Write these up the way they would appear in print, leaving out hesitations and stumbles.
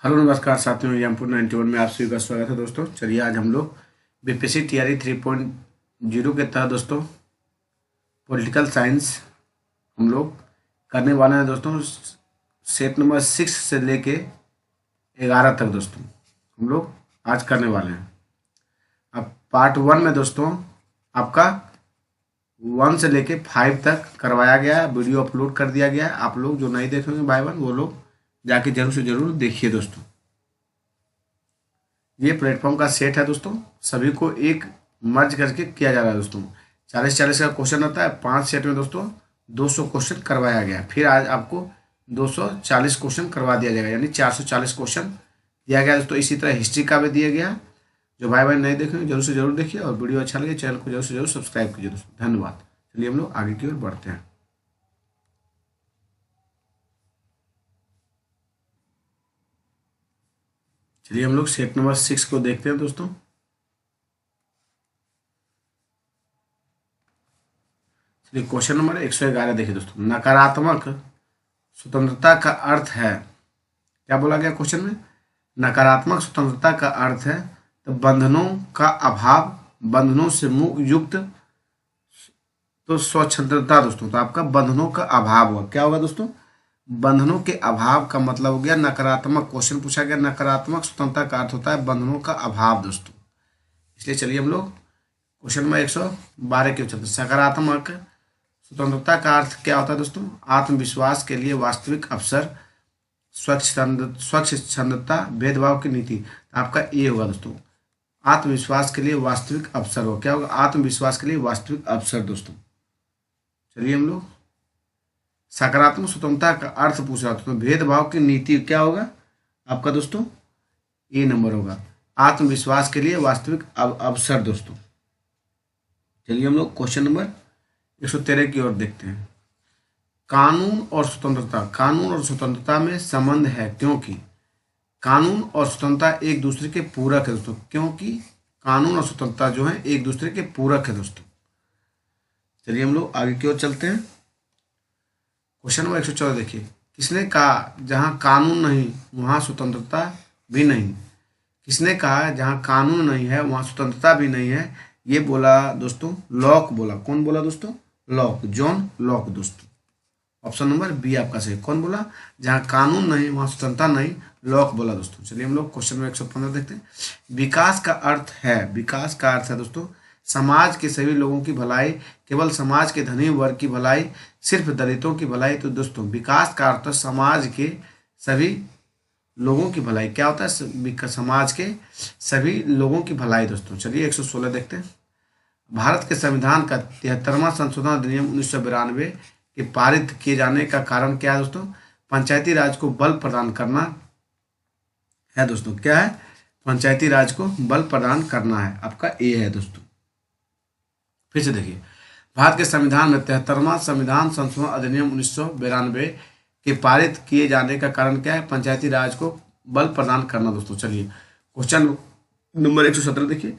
Hello नमस्कार साथियों, एमपुर 91 में आप सभी का स्वागत है दोस्तों। चलिए आज हम लोग बीपीएससी टीआरई 3.0 के तहत दोस्तों पॉलिटिकल साइंस हम लोग करने वाले हैं दोस्तों। सेट नंबर 6 से लेके 11 तक दोस्तों हम लोग आज करने वाले हैं। अब पार्ट 1 में दोस्तों आपका 1 से लेके 5 तक करवाया गया है, वीडियो अपलोड कर दिया गया है। आप लोग जो नहीं देखेंगे बाय वन वो लोग जाके जरूर से जरूर देखिए दोस्तों। ये प्लेटफॉर्म का सेट है दोस्तों, सभी को एक मर्ज करके किया जा रहा है दोस्तों। 40-40 का क्वेश्चन आता है, 5 सेट में दोस्तों 200 क्वेश्चन करवाया गया। फिर आज आपको 240 क्वेश्चन करवा दिया जाएगा, यानी 440 क्वेश्चन दिया गया दोस्तों। इसी तरह हिस्ट्री का भी दिया गया। जो भाई बहन नहीं देखेंगे जरूर से जरूर देखिए, और वीडियो अच्छा लगे चैनल को जरूर से जरूर सब्सक्राइब कीजिए दोस्तों। धन्यवाद। चलिए हम लोग आगे की ओर बढ़ते हैं। चलिए हम लोग सेट नंबर 6 को देखते हैं दोस्तों। चलिए क्वेश्चन नंबर 111 देखिए दोस्तों। नकारात्मक स्वतंत्रता का अर्थ है, क्या बोला गया क्वेश्चन में? नकारात्मक स्वतंत्रता का अर्थ है तो बंधनों का अभाव, बंधनों से युक्त तो स्वतंत्रता दोस्तों। तो आपका बंधनों का अभाव हुआ, क्या होगा दोस्तों? बंधनों के अभाव का मतलब हो गया नकारात्मक। क्वेश्चन पूछा गया नकारात्मक स्वतंत्रता का अर्थ होता है बंधनों का अभाव दोस्तों। इसलिए चलिए हम लोग क्वेश्चन नंबर 112 के चलते। सकारात्मक स्वतंत्रता का अर्थ क्या होता है दोस्तों? आत्मविश्वास के लिए वास्तविक अवसर, स्वच्छंदता, भेदभाव की नीति। आपका ये होगा दोस्तों, आत्मविश्वास के लिए वास्तविक अवसर हो। क्या होगा? आत्मविश्वास के लिए वास्तविक अवसर दोस्तों। चलिए हम लोग सकारात्मक स्वतंत्रता का अर्थ पूछ रहा था, तो भेदभाव की नीति क्या होगा आपका दोस्तों? ए नंबर होगा, आत्मविश्वास के लिए वास्तविक अवसर दोस्तों। चलिए हम लोग क्वेश्चन नंबर 113 की ओर देखते हैं। कानून और स्वतंत्रता, कानून और स्वतंत्रता में संबंध है क्योंकि कानून और स्वतंत्रता एक दूसरे के पूरक है दोस्तों। क्योंकि कानून और स्वतंत्रता जो है एक दूसरे के पूरक है दोस्तों। चलिए हम लोग आगे की ओर चलते हैं। क्वेश्चन नंबर 114 देखिए। किसने कहा जहां कानून नहीं वहां स्वतंत्रता भी नहीं? किसने कहा जहां कानून नहीं है वहां स्वतंत्रता भी नहीं है? ये बोला दोस्तों लॉक बोला। कौन बोला दोस्तों? लॉक, जॉन लॉक दोस्तों। ऑप्शन नंबर बी आपका सही। कौन बोला? जहां कानून नहीं वहां स्वतंत्रता नहीं, लॉक बोला दोस्तों। चलिए हम लोग क्वेश्चन नंबर 115 देखते हैं। विकास का अर्थ है, विकास का अर्थ है दोस्तों समाज के सभी लोगों की भलाई, केवल समाज के धनी वर्ग की भलाई, सिर्फ दलितों की भलाई। तो दोस्तों विकास का अर्थ है समाज के सभी लोगों की भलाई। क्या होता है? समाज के सभी लोगों की भलाई दोस्तों। चलिए 116 देखते हैं। भारत के संविधान का 73वां संशोधन अधिनियम 1992 के पारित किए जाने का कारण क्या है दोस्तों? पंचायती राज को बल प्रदान करना है दोस्तों। क्या है? पंचायती राज को बल प्रदान करना है, आपका ए है दोस्तों। फिर से देखिए, भारत के संविधान में 73वां संविधान संशोधन अधिनियम 1992 के पारित किए जाने का कारण क्या है? पंचायती राज को बल प्रदान करना दोस्तों। चलिए क्वेश्चन नंबर 117 देखिए।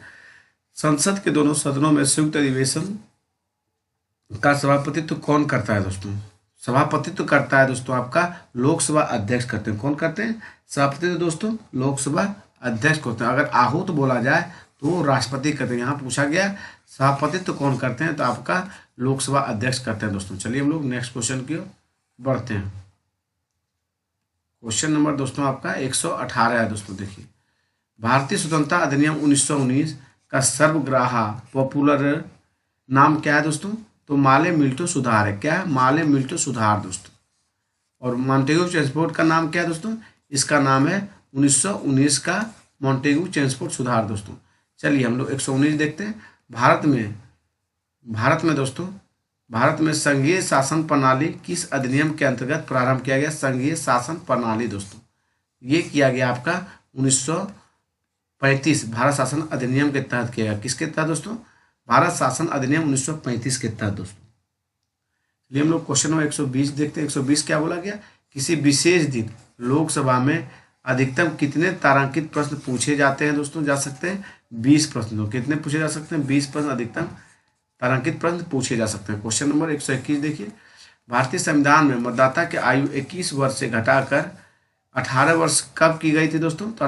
संसद के दोनों सदनों में संयुक्त अधिवेशन का सभापतित्व कौन करता है दोस्तों? सभापतित्व करता है दोस्तों आपका लोकसभा अध्यक्ष करते हैं। कौन करते हैं सभापतित्व दोस्तों? लोकसभा अध्यक्ष करते हैं। अगर आहूत बोला जाए तो राष्ट्रपति करते हैं। यहाँ पूछा गया सभापतित्व कौन करते हैं, तो आपका लोकसभा अध्यक्ष करते हैं दोस्तों। चलिए हम लोग नेक्स्ट क्वेश्चन की ओर बढ़ते हैं। क्वेश्चन नंबर दोस्तों आपका 118 है दोस्तों। देखिए, भारतीय स्वतंत्रता अधिनियम 1919 का सर्वग्राही पॉपुलर नाम क्या है दोस्तों? तो माले मिल्टो सुधार है। क्या है? माले मिल्टो सुधार दोस्तों। और मॉन्टेग्यू चेम्सफोर्ड का नाम क्या है दोस्तों? इसका नाम है 1919 का मॉन्टेग्यू चेम्सफोर्ड सुधार दोस्तों। चलिए हम लोग 119 देखते हैं। भारत में दोस्तों, भारत में संघीय शासन प्रणाली किस अधिनियम के अंतर्गत प्रारंभ किया गया? संघीय शासन प्रणाली दोस्तों। ये किया गया आपका 1935 भारत शासन अधिनियम के तहत किया गया। किसके तहत दोस्तों? भारत शासन अधिनियम 1935 के तहत दोस्तों। चलिए हम लोग क्वेश्चन नंबर 120 देखते हैं। 120 क्या बोला गया? किसी विशेष दिन लोकसभा में अधिकतम कितने तारांकित प्रश्न पूछे जाते हैं दोस्तों? जा सकते हैं 20 प्रश्न। तो कितने पूछे जा सकते हैं? 20 प्रश्न अधिकतम तारांकित प्रश्न पूछे जा सकते हैं। क्वेश्चन नंबर 121 देखिए। भारतीय संविधान में मतदाता की आयु 21 वर्ष से घटाकर 18 वर्ष कब की गई थी दोस्तों? तो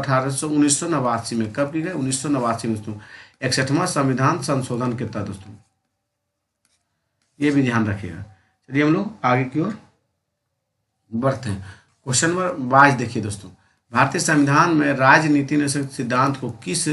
1989 में। कब की गई? 1989 में दोस्तों, 61वां संविधान संशोधन के तहत दोस्तों। ये भी ध्यान रखिएगा। चलिए हम लोग आगे की ओर बढ़ते हैं। क्वेश्चन नंबर 22 देखिए दोस्तों, भारतीय संविधान में राजनीति निषेध सिद्धांत को किस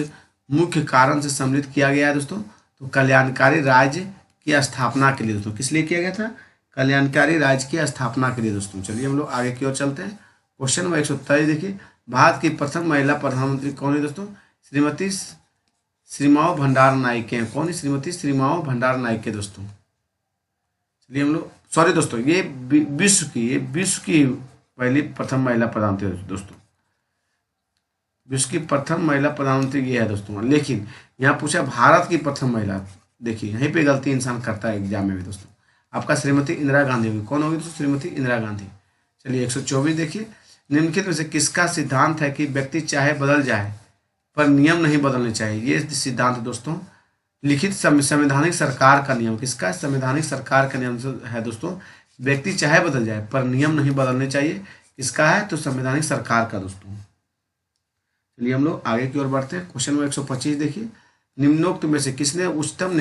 मुख्य कारण से सम्मिलित किया गया है दोस्तों? तो कल्याणकारी राज्य की स्थापना के लिए दोस्तों। किस लिए किया गया था? कल्याणकारी राज्य की स्थापना के लिए दोस्तों। चलिए हम लोग आगे की ओर चलते हैं। क्वेश्चन नंबर 123 देखिए, भारत की प्रथम महिला प्रधानमंत्री कौन है दोस्तों? श्रीमती श्रीमाओ भंडार नायके हैं। कौन है? श्रीमती श्रीमाओ भंडार नायके दोस्तों। चलिए हम लोग, सॉरी दोस्तों, ये विश्व की पहली प्रथम महिला प्रधानमंत्री दोस्तों। विश्व की प्रथम महिला प्रधानमंत्री ये है दोस्तों, लेकिन यहाँ पूछा भारत की प्रथम महिला। देखिए यहीं पे गलती इंसान करता है एग्जाम में भी दोस्तों। आपका श्रीमती इंदिरा गांधी होगी। कौन होगी दोस्तों? श्रीमती इंदिरा गांधी। चलिए 124 देखिए, निम्नलिखित में से किसका सिद्धांत है कि व्यक्ति चाहे बदल जाए पर नियम नहीं बदलने चाहिए? ये सिद्धांत दोस्तों लिखित संवैधानिक सरकार का नियम। किसका? संवैधानिक सरकार का नियम है दोस्तों, व्यक्ति चाहे बदल जाए पर नियम नहीं बदलने चाहिए। किसका है? तो संवैधानिक सरकार का दोस्तों। चलिए हम लोग आगे की ओर बढ़ते हैं। क्वेश्चन नंबर 125 देखिए, निम्नोक्त में से किसने उच्चतम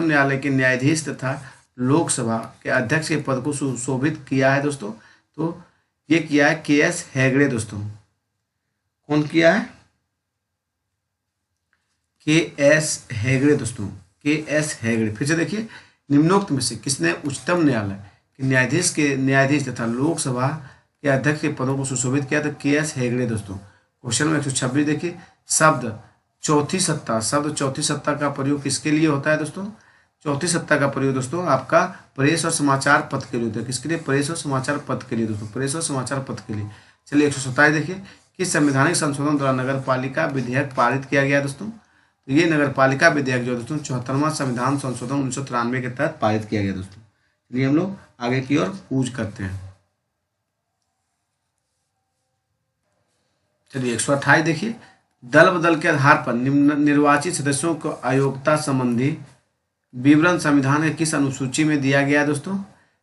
न्यायालय के न्यायाधीश तथा लोकसभा के अध्यक्ष के पद को सुशोभित किया है दोस्तों? तो ये किया है के.एस. हेगड़े दोस्तों। कौन किया है? के.एस. हेगड़े दोस्तों। के.एस. हेगड़े। फिर से देखिए, निम्नोक्त में से किसने उच्चतम न्यायालय के न्यायाधीश तथा लोकसभा के अध्यक्ष के पदों को सुशोभित किया? तो के.एस. हेगड़े दोस्तों। क्वेश्चन नंबर 126 देखिए, शब्द चौथी सत्ता का प्रयोग किसके लिए होता है दोस्तों? चौथी सत्ता का प्रयोग दोस्तों आपका प्रेस और समाचार पत्र के लिए होता है। किसके लिए? प्रेस और समाचार पत्र के लिए दोस्तों। प्रेस और समाचार पत्र के लिए। चलिए 127 देखिए, किस संवैधानिक संशोधन द्वारा नगर पालिका विधेयक पारित किया गया दोस्तों? तो ये नगर पालिका विधेयक जो है दोस्तों 74वां संविधान संशोधन 1993 के तहत पारित किया गया दोस्तों। चलिए हम लोग आगे की ओर कूच करते हैं। चलिए 128 देखिए, दल बदल के आधार पर निर्वाचित सदस्यों को अयोग्यता संबंधी विवरण संविधान के किस अनुसूची में दिया गया है दोस्तों?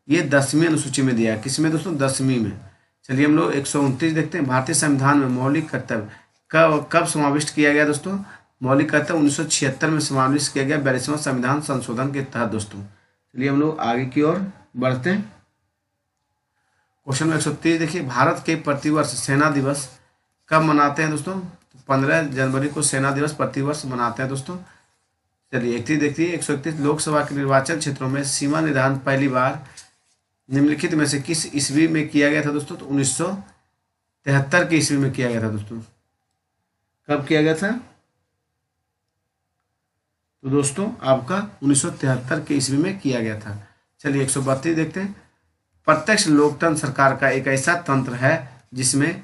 ये 10वीं अनुसूची में दिया है। किसमें दोस्तों? 10वीं में। चलिए हम लोग 129 देखते हैं, भारतीय संविधान में मौलिक कर्तव्य कब समाविष्ट किया गया दोस्तों? मौलिक कर्तव्य 1976 में समाविष्ट किया गया 42वां संविधान संशोधन के तहत दोस्तों। चलिए हम लोग आगे की ओर बढ़ते हैं। क्वेश्चन नंबर 130 देखिए, भारत के प्रतिवर्ष सेना दिवस कब मनाते हैं दोस्तों? 15 जनवरी को सेना दिवस प्रतिवर्ष मनाते हैं दोस्तों। चलिए 31 देखिए, 131 लोकसभा के निर्वाचन क्षेत्रों में सीमा निर्धारण पहली बार निम्नलिखित में से किस ईस्वी में किया गया था दोस्तों? तो 1973 की ईस्वी में किया गया था दोस्तों। कब किया गया था? तो दोस्तों आपका 1973 के ईस्वी में किया गया था। चलिए 132 देखते हैं, प्रत्यक्ष लोकतंत्र सरकार का एक ऐसा तंत्र है जिसमें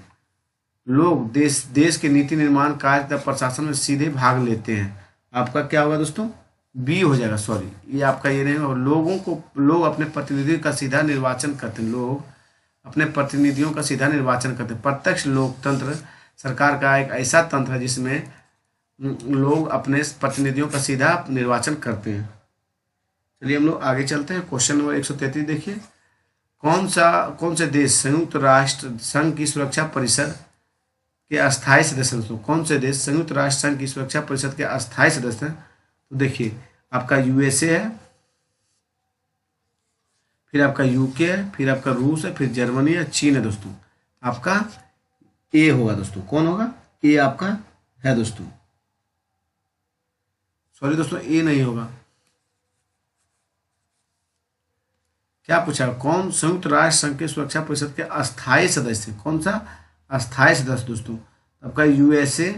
लोग देश के नीति निर्माण कार्य तथा प्रशासन में सीधे भाग लेते हैं। आपका क्या होगा दोस्तों? बी हो जाएगा, सॉरी ये आपका ये नहीं होगा। लोग अपने प्रतिनिधियों का सीधा निर्वाचन करते हैं। लोग अपने प्रतिनिधियों का सीधा निर्वाचन करते हैं। प्रत्यक्ष लोकतंत्र सरकार का एक ऐसा तंत्र है जिसमें लोग अपने प्रतिनिधियों का सीधा निर्वाचन करते हैं। चलिए हम लोग आगे चलते हैं। क्वेश्चन नंबर 133 देखिए, कौन से देश संयुक्त राष्ट्र संघ की सुरक्षा परिषद के अस्थायी सदस्य दोस्तों? कौन से देश संयुक्त राष्ट्र संघ की सुरक्षा परिषद के अस्थायी सदस्य हैं? तो देखिए आपका यूएसए है, फिर आपका यूके है, फिर आपका रूस है, फिर जर्मनी है, चीन है दोस्तों। आपका ए होगा दोस्तों। कौन होगा? ए आपका है दोस्तों। सॉरी दोस्तों, ए नहीं होगा। क्या पूछा? कौन संयुक्त राष्ट्र संघ की सुरक्षा परिषद के अस्थायी सदस्य? कौन सा अस्थायी सदस्य दोस्तों? आपका यूएसए,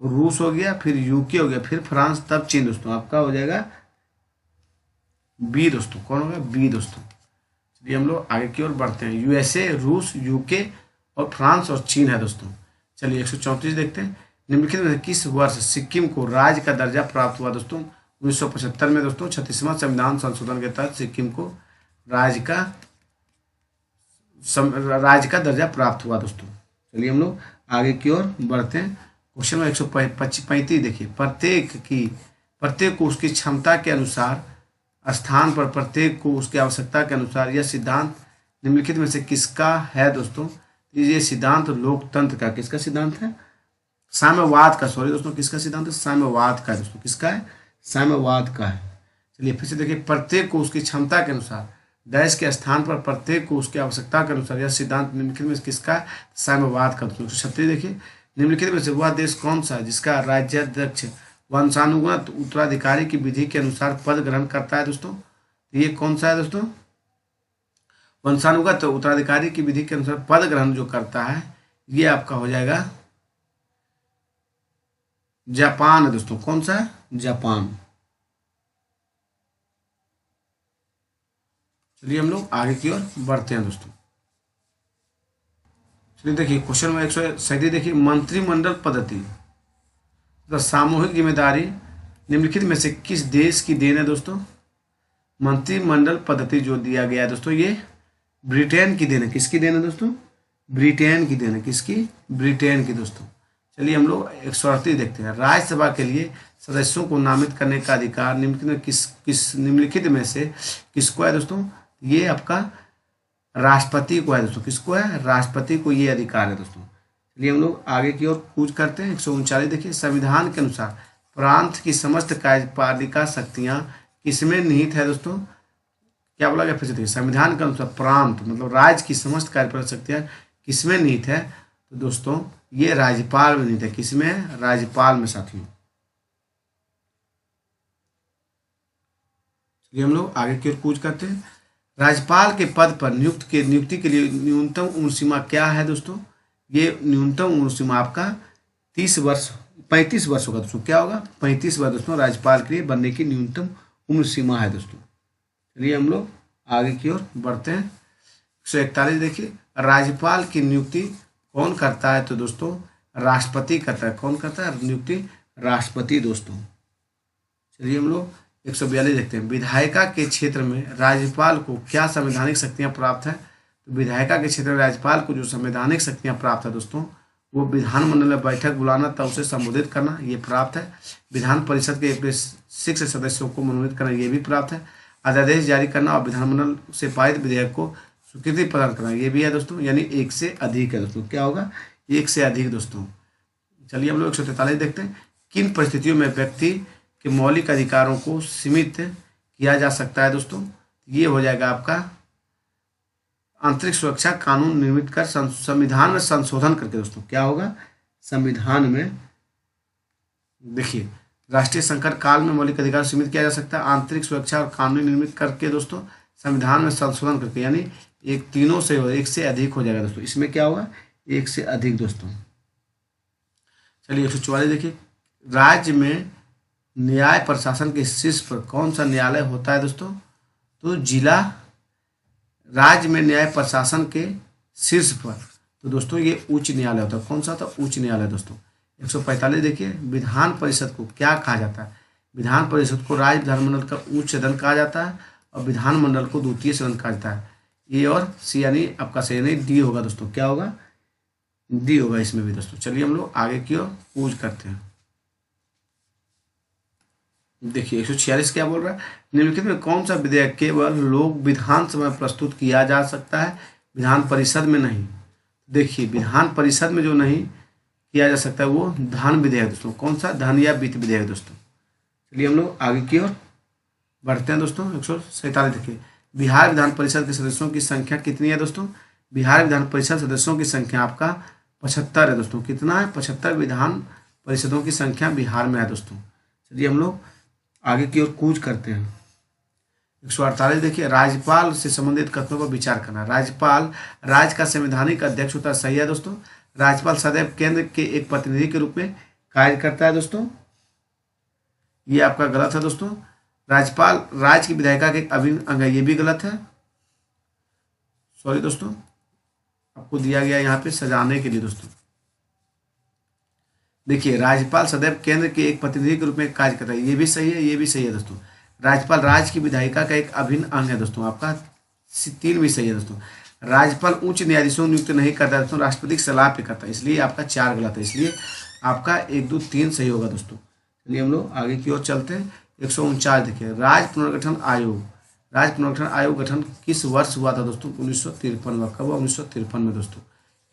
रूस हो गया, फिर यूके हो गया, फिर फ्रांस, तब चीन दोस्तों। आपका हो जाएगा बी दोस्तों। कौन होगा? बी दोस्तों। चलिए हम लोग आगे की ओर बढ़ते हैं। यूएसए, रूस, यूके और फ्रांस और चीन है दोस्तों। चलिए 134 देखते हैं, निम्नलिखित में किस वर्ष सिक्किम को राज्य का दर्जा प्राप्त हुआ दोस्तों? 1975 में दोस्तों 36वां संविधान संशोधन के तहत सिक्किम को राज्य का दर्जा प्राप्त हुआ दोस्तों। चलिए हम लोग आगे की ओर बढ़ते हैं। क्वेश्चन नंबर 135 देखिए, प्रत्येक को उसकी क्षमता के अनुसार स्थान पर प्रत्येक को उसकी आवश्यकता के अनुसार यह सिद्धांत निम्नलिखित में से किसका है दोस्तों? ये सिद्धांत लोकतंत्र का, किसका सिद्धांत है? साम्यवाद का, सॉरी दोस्तों, किसका सिद्धांत है? साम्यवाद का है दोस्तों, किसका है? साम्यवाद का है। चलिए फिर से देखिए, प्रत्येक को उसकी क्षमता के अनुसार, देश के स्थान पर प्रत्येक को उसकी आवश्यकता के अनुसार, यह सिद्धांत निम्नलिखित में किसका है? साम्यवाद का। दोस्तों 136 देखिए, निम्नलिखित में से वह देश कौन सा है जिसका राज्याध्यक्ष वंशानुगत उत्तराधिकारी की विधि के अनुसार पद ग्रहण करता है? दोस्तों ये कौन सा है दोस्तों? वंशानुगत उत्तराधिकारी की विधि के अनुसार पद ग्रहण जो करता है, ये आपका हो जाएगा जापान है दोस्तों। कौन सा है? जापान। चलिए हम लोग आगे की ओर बढ़ते हैं दोस्तों। चलिए देखिए क्वेश्चन नंबर 137 देखिए, मंत्रिमंडल पद्धति तो सामूहिक जिम्मेदारी निम्नलिखित में से किस देश की देन है? दोस्तों मंत्रिमंडल पद्धति जो दिया गया है दोस्तों, ये ब्रिटेन की देन है। किसकी देन है दोस्तों? ब्रिटेन की देन है। किसकी? ब्रिटेन की दोस्तों। चलिए हम लोग 138 देखते हैं, राज्यसभा के लिए सदस्यों को नामित करने का अधिकार निम्नलिखित में से किसको है दोस्तों? ये आपका राष्ट्रपति को है दोस्तों। किसको है? राष्ट्रपति को ये अधिकार है दोस्तों। चलिए हम लोग आगे की ओर कूच करते हैं। 139 देखिए, संविधान के अनुसार प्रांत की समस्त कार्यपालिका शक्तियां किसमें निहित है? दोस्तों क्या बोला गया? फिर से देखिए, संविधान के अनुसार प्रांत मतलब राज्य की समस्त कार्यपालिका शक्तियां किसमें निहित है? तो दोस्तों ये राज्यपाल में निहित है। किसमें है? राज्यपाल में साथियों। चलिए हम लोग आगे की ओर कूच करते हैं। राज्यपाल के पद पर नियुक्ति के लिए न्यूनतम उम्र सीमा क्या है दोस्तों? ये न्यूनतम उम्र सीमा आपका 35 वर्ष होगा दोस्तों। क्या होगा? 35 वर्ष दोस्तों राज्यपाल के लिए बनने की न्यूनतम उम्र सीमा है दोस्तों। चलिए हम लोग आगे की ओर बढ़ते हैं। 141 देखिए, राज्यपाल की नियुक्ति कौन करता है? तो दोस्तों राष्ट्रपति करता है। कौन करता है नियुक्ति? राष्ट्रपति दोस्तों। चलिए हम लोग 142 देखते हैं, विधायिका के क्षेत्र में राज्यपाल को क्या संवैधानिक शक्तियां प्राप्त है? तो विधायिका के क्षेत्र में राज्यपाल को जो संवैधानिक शक्तियां प्राप्त है दोस्तों, वो विधानमंडल में बैठक बुलाना तब उसे संबोधित करना, ये प्राप्त है। विधान परिषद के 6 सदस्यों को मनोनीत करना, ये भी प्राप्त है। अध्यादेश जारी करना और विधानमंडल से पारित विधेयक को स्वीकृति प्रदान करना, ये भी है दोस्तों। यानी एक से अधिक है दोस्तों। क्या होगा? एक से अधिक दोस्तों। चलिए हम लोग 143 देखते हैं, किन परिस्थितियों में व्यक्ति के मौलिक अधिकारों को सीमित किया जा सकता है दोस्तों? ये हो जाएगा आपका आंतरिक सुरक्षा कानून निर्मित कर संविधान में संशोधन करके दोस्तों। क्या होगा? संविधान में देखिए, राष्ट्रीय संकट काल में मौलिक अधिकार सीमित किया जा सकता है आंतरिक सुरक्षा और कानून निर्मित करके दोस्तों, संविधान में संशोधन करके, यानी एक तीनों से एक से अधिक हो जाएगा दोस्तों। इसमें क्या होगा? एक से अधिक दोस्तों। चलिए 144 देखिए, राज्य में न्याय प्रशासन के शीर्ष पर कौन सा न्यायालय होता है दोस्तों? तो जिला। राज्य में न्याय प्रशासन के शीर्ष पर तो दोस्तों ये उच्च न्यायालय होता है। कौन सा होता है? उच्च न्यायालय दोस्तों। 145 देखिए, विधान परिषद को क्या कहा जाता है? विधान परिषद को राज्य विधानमंडल का उच्च सदन कहा जाता है और विधानमंडल को द्वितीय सदन कहा जाता है। ए और सी यानी आपका सही नहीं, डी होगा दोस्तों। क्या होगा? डी होगा इसमें भी दोस्तों। चलिए हम लोग आगे की ओर पूछ करते हैं। देखिए 146 क्या बोल रहा है, निम्नलिखित में कौन सा विधेयक केवल लोक विधानसभा में प्रस्तुत किया जा सकता है, विधान परिषद में नहीं? देखिए विधान परिषद में जो नहीं किया जा सकता है वो धन विधेयक दोस्तों। कौन सा? धन या वित्त विधेयक दोस्तों। चलिए हम लोग आगे की ओर बढ़ते हैं दोस्तों। 147 देखिए, बिहार विधान परिषद के सदस्यों की संख्या कितनी है दोस्तों? बिहार विधान परिषद सदस्यों की संख्या आपका 75 है दोस्तों। कितना है? 75 विधान परिषदों की संख्या बिहार में है दोस्तों। चलिए हम लोग आगे की ओर कूच करते हैं। 148 देखिए, राज्यपाल से संबंधित कथनों पर विचार करना। राज्यपाल राज्य का संवैधानिक अध्यक्ष होता है, सही है दोस्तों। राज्यपाल सदैव केंद्र के एक प्रतिनिधि के रूप में कार्य करता है दोस्तों, ये आपका गलत है दोस्तों। राज्यपाल राज्य की विधायिका के एक अभिन्न अंग है, ये भी गलत है। सॉरी दोस्तों, आपको दिया गया यहाँ पे सजाने के लिए दोस्तों। देखिए राज्यपाल सदैव केंद्र के एक प्रतिनिधि के रूप में कार्य करता है, ये भी सही है, ये भी सही है दोस्तों। राज्यपाल राज्य की विधायिका का एक अभिन्न अंग है दोस्तों, आपका 3 भी सही है दोस्तों। राज्यपाल उच्च न्यायाधीशों नियुक्त नहीं करता दोस्तों, राष्ट्रपति की सलाह पे करता है, इसलिए आपका 4 गलत है। इसलिए आपका 1, 2, 3 सही होगा दोस्तों। चलिए हम लोग आगे की ओर चलते हैं। 149 देखिए, राज्य पुनर्गठन आयोग। राज्य पुनर्गठन आयोग गठन किस वर्ष हुआ था दोस्तों? 1953 में। कब हुआ? 1953 में दोस्तों।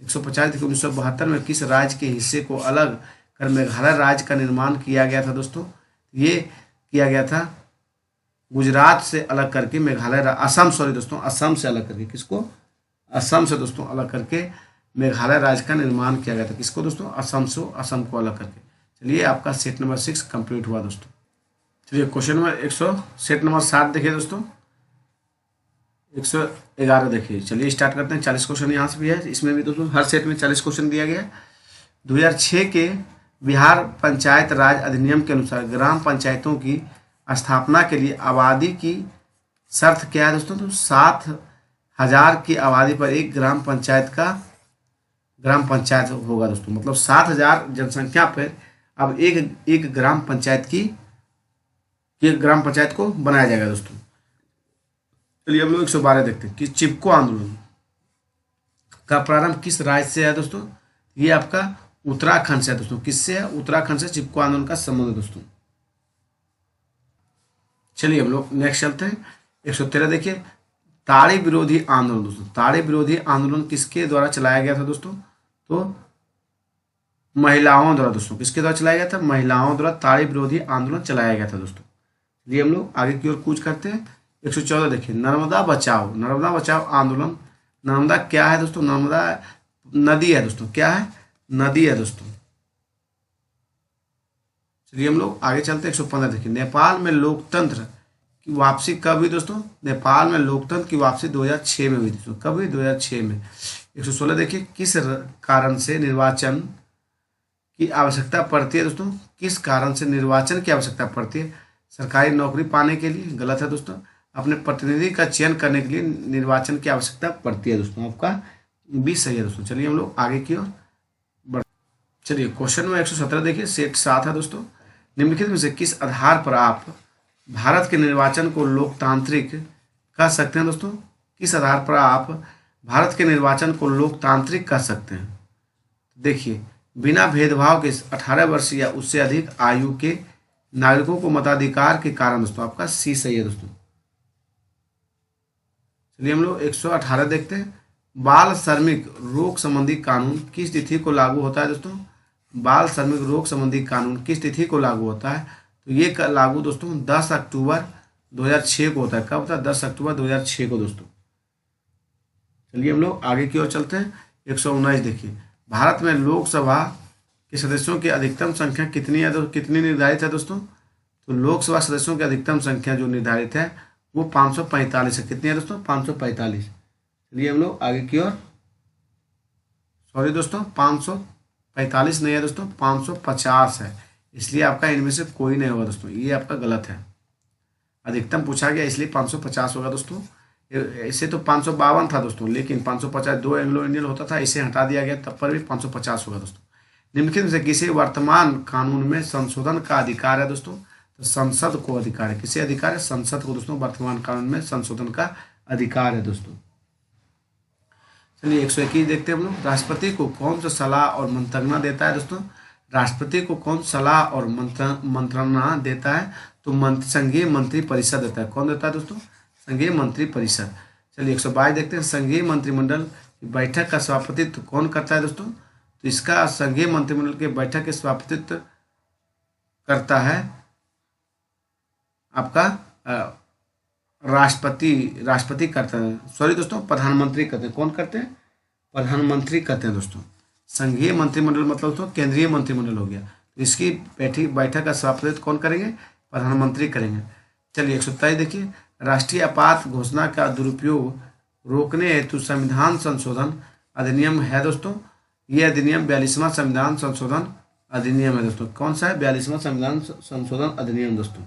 150 देखिए 1972 में किस राज्य के हिस्से को अलग कर मेघालय राज्य का निर्माण किया गया था दोस्तों? ये किया गया था गुजरात से अलग करके मेघालय, असम, सॉरी दोस्तों, असम से अलग करके, किसको? असम से दोस्तों अलग करके मेघालय राज्य का निर्माण किया गया था। किसको दोस्तों? असम से, असम को अलग करके। चलिए आपका सेट नंबर 6 कंप्लीट हुआ दोस्तों। चलिए क्वेश्चन नंबर 100, सेट नंबर 7 देखिए दोस्तों, 111 देखिए। चलिए स्टार्ट करते हैं। 40 क्वेश्चन यहाँ से भी है, इसमें भी दोस्तों हर सेट में 40 क्वेश्चन दिया गया है। 2006 के बिहार पंचायत राज अधिनियम के अनुसार ग्राम पंचायतों की स्थापना के लिए आबादी की शर्त क्या है दोस्तों? तो 7,000 की आबादी पर एक ग्राम पंचायत होगा दोस्तों। मतलब 7,000 जनसंख्या पर अब एक ग्राम पंचायत को बनाया जाएगा दोस्तों। चलिए हम लोग 112 देखते हैं कि चिपको आंदोलन का प्रारंभ किस राज्य से है दोस्तों? ये आपका उत्तराखंड से है दोस्तों। किससे है? उत्तराखंड से चिपको आंदोलन का संबंध है दोस्तों। चलिए हम लोग नेक्स्ट चलते हैं। 113 देखिए, ताड़ी विरोधी आंदोलन दोस्तों। ताड़ी विरोधी आंदोलन किसके द्वारा चलाया गया था दोस्तों? तो महिलाओं द्वारा दोस्तों। किसके द्वारा चलाया गया था? महिलाओं द्वारा ताड़ी विरोधी आंदोलन चलाया गया था दोस्तों। चलिए हम लोग आगे की ओर कूच करते हैं। 114 देखिए, नर्मदा बचाओ आंदोलन। नर्मदा क्या है दोस्तों? नर्मदा नदी है दोस्तों। क्या है? नदी है दोस्तों। चलिए हम लोग आगे चलते हैं। 115 देखिए, नेपाल में लोकतंत्र की वापसी कब हुई दोस्तों? नेपाल में लोकतंत्र की वापसी 2006 में हुई दोस्तों। कब हुई? 2006 में। 116 देखिए, किस कारण से निर्वाचन की आवश्यकता पड़ती है दोस्तों? किस कारण से निर्वाचन की आवश्यकता पड़ती है? सरकारी नौकरी पाने के लिए? गलत है दोस्तों। अपने प्रतिनिधि का चयन करने के लिए निर्वाचन की आवश्यकता पड़ती है दोस्तों। आपका बी सही है दोस्तों। चलिए हम लोग आगे की ओर बढ़। चलिए क्वेश्चन में 117 देखिए, सेट 7 है दोस्तों। निम्नलिखित में से किस आधार पर आप भारत के निर्वाचन को लोकतांत्रिक कह सकते हैं दोस्तों? किस आधार पर आप भारत के निर्वाचन को लोकतांत्रिक कह सकते हैं? देखिए, बिना भेदभाव के 18 वर्ष या उससे अधिक आयु के नागरिकों को मताधिकार के कारण दोस्तों। आपका सी सही है दोस्तों। चलिए हम लोग 118 देखते हैं। बाल श्रमिक रोग संबंधी कानून किस तिथि को लागू होता है दोस्तों? बाल श्रमिक रोग संबंधी कानून किस तिथि को लागू होता है? तो ये लागू दोस्तों 10 अक्टूबर 2006 को होता है। कब होता है? 10 अक्टूबर 2006 को दोस्तों। चलिए हम लोग आगे की ओर चलते हैं। 119 देखिए, भारत में लोकसभा के सदस्यों की अधिकतम संख्या कितनी है? कितनी निर्धारित है दोस्तों? तो लोकसभा सदस्यों की अधिकतम संख्या जो निर्धारित है वो 545 है। कितनी है दोस्तों? 545। चलिए हम लोग आगे की ओर, सॉरी दोस्तों, 545 नहीं है दोस्तों, 550 है। इसलिए आपका इनमें से कोई नहीं होगा दोस्तों। ये आपका गलत है। अधिकतम पूछा गया इसलिए 550 होगा दोस्तों। इसे तो 552 था दोस्तों, लेकिन 550 2 एंग्लो इंडियन होता था, इसे हटा दिया गया, तब पर भी 550 होगा दोस्तों। निम्नलिखित में से किसी वर्तमान कानून में संशोधन का अधिकार है दोस्तों? तो संसद को अधिकार है। किसे अधिकार है? संसद को दोस्तों वर्तमान कानून में संशोधन का अधिकार है दोस्तों। चलिए 121 देखते हैं हम लोग। राष्ट्रपति को कौन सा सलाह और मंत्रणा देता है दोस्तों? राष्ट्रपति को कौन सलाह और मंत्रणा देता है? तो संघीय मंत्री परिषद देता है। कौन देता है दोस्तों? संघीय मंत्री परिषद। चलिए 122 देखते हैं। संघीय मंत्रिमंडल की बैठक का सभापतित्व कौन करता है दोस्तों? तो इसका संघीय मंत्रिमंडल के बैठक के सभापतित्व करता है आपका राष्ट्रपति करते हैं। सॉरी दोस्तों, प्रधानमंत्री करते हैं। कौन करते हैं? प्रधानमंत्री करते हैं दोस्तों। संघीय मंत्रिमंडल मतलब दोस्तों केंद्रीय मंत्रिमंडल हो गया। तो इसकी बैठक का सभापतित्व कौन करेंगे? प्रधानमंत्री करेंगे। चलिए 127 देखिए, राष्ट्रीय आपात घोषणा का दुरुपयोग रोकने हेतु संविधान संशोधन अधिनियम है दोस्तों। ये अधिनियम 42वां संविधान संशोधन अधिनियम है दोस्तों। कौन सा है? 42वां संविधान संशोधन अधिनियम दोस्तों।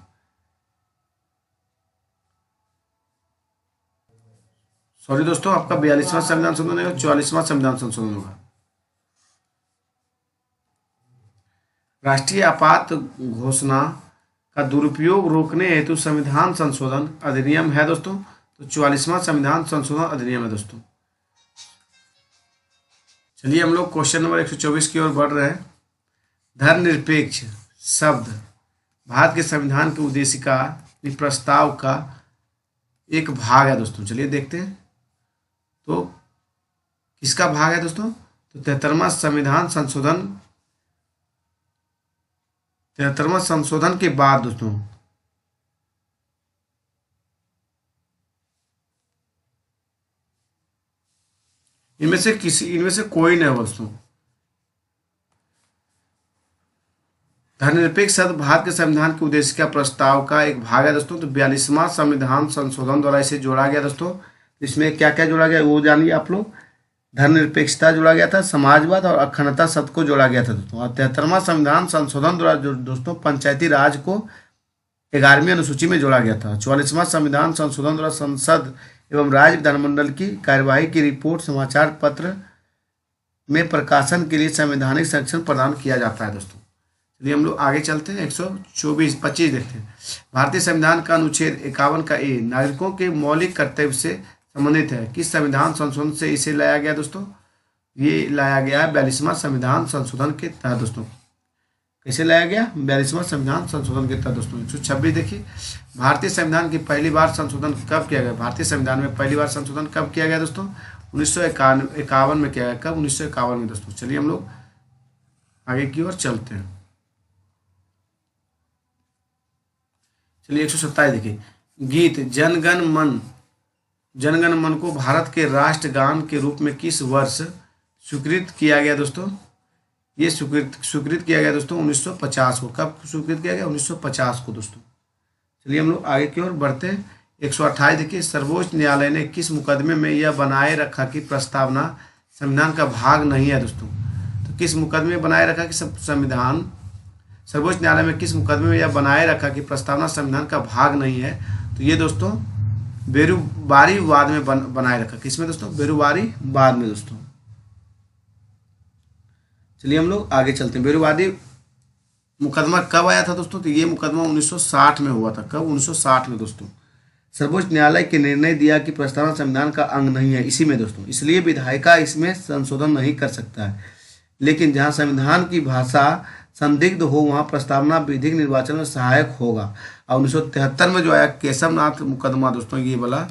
सॉरी दोस्तों, आपका 42वां संविधान संशोधन होगा, 44वां संविधान संशोधन होगा। राष्ट्रीय आपात घोषणा का दुरुपयोग रोकने हेतु संविधान संशोधन अधिनियम है दोस्तों। तो 44वां संविधान संशोधन अधिनियम है दोस्तों। चलिए हम लोग क्वेश्चन नंबर 124 की ओर बढ़ रहे हैं। धर्मनिरपेक्ष शब्द भारत के संविधान की उद्देशिका प्रस्ताव का एक भाग है दोस्तों। चलिए देखते हैं, तो किसका भाग है दोस्तों? तो 73वां संशोधन के बाद दोस्तों इनमें से कोई नहीं दोस्तों। धर्मनिरपेक्ष शब्द भारत के संविधान के उद्देश्य का प्रस्ताव का एक भाग है दोस्तों। तो 42वां संविधान संशोधन द्वारा इसे जोड़ा गया दोस्तों। इसमें क्या क्या जोड़ा गया वो जानिए आप लोग। धर्मनिरपेक्षता जोड़ा गया था, समाजवाद और अखंडता शब्द को जोड़ा गया था दोस्तों। और 73वां संविधान संशोधन द्वारा जो दोस्तों पंचायती राज को 11वीं अनुसूची में जोड़ा गया था। 44वां संविधान संशोधन द्वारा संसद एवं राज्य विधानमंडल की कार्यवाही की रिपोर्ट समाचार पत्र में प्रकाशन के लिए संवैधानिक संरक्षण प्रदान किया जाता है दोस्तों। चलिए हम लोग आगे चलते हैं। 125 देखते हैं। भारतीय संविधान का अनुच्छेद 51 का ए नागरिकों के मौलिक कर्तव्य से संबंधित है। किस संविधान संशोधन से इसे लाया गया दोस्तों? ये लाया गया 42वां संविधान संशोधन के तहत दोस्तों। कैसे लाया गया? 42वां संविधान संशोधन के तहत दोस्तों। 126 देखिए, भारतीय संविधान की पहली बार संशोधन कब किया गया? भारतीय संविधान में पहली बार संशोधन कब किया गया दोस्तों? 1951 में किया गया। कब? 1951 में दोस्तों। चलिए हम लोग आगे की ओर चलते हैं। चलिए 127 देखिए, गीत जनगण मन को भारत के राष्ट्रगान के रूप में किस वर्ष स्वीकृत किया गया दोस्तों? ये स्वीकृत किया गया दोस्तों 1950 को। कब स्वीकृत किया गया? 1950 को दोस्तों। चलिए हम लोग आगे की ओर बढ़ते हैं। 128 देखिए, सर्वोच्च न्यायालय ने किस मुकदमे में यह बनाए रखा कि प्रस्तावना संविधान का भाग नहीं है दोस्तों? तो किस मुकदमे में बनाए रखा कि सर्वोच्च न्यायालय में किस मुकदमे में यह बनाए रखा कि प्रस्तावना संविधान का भाग नहीं है? तो ये दोस्तों बेरुबारी वाद में बनाए रखा। किसमें दोस्तों? बेरुबारी वाद में दोस्तों। चलिए हम लोग आगे चलते हैं। बेरुवादी मुकदमा कब आया था दोस्तों? तो ये मुकदमा 1960 में हुआ था। कब? 1960 में दोस्तों। सर्वोच्च न्यायालय के निर्णय दिया कि प्रस्तावना संविधान का अंग नहीं है इसी में दोस्तों, इसलिए विधायिका इसमें संशोधन नहीं कर सकता है। लेकिन जहां संविधान की भाषा संदिग्ध हो वहां प्रस्तावना विधिक निर्वाचन में सहायक होगा। और 1973 में जो आया केशवनाथ मुकदमा दोस्तों, ये वाला,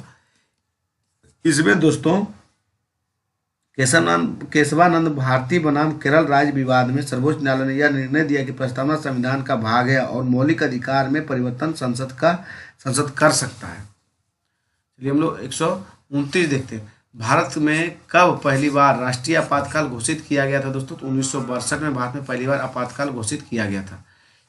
इसमें दोस्तों केशवानंद भारती बनाम केरल राज्य विवाद में सर्वोच्च न्यायालय ने यह निर्णय दिया कि प्रस्तावना संविधान का भाग है और मौलिक अधिकार में परिवर्तन संसद कर सकता है। चलिए हम लोग 129 देखते हैं। भारत में कब पहली बार राष्ट्रीय आपातकाल घोषित किया गया था दोस्तों? तो 1962 में भारत में पहली बार आपातकाल घोषित किया गया था।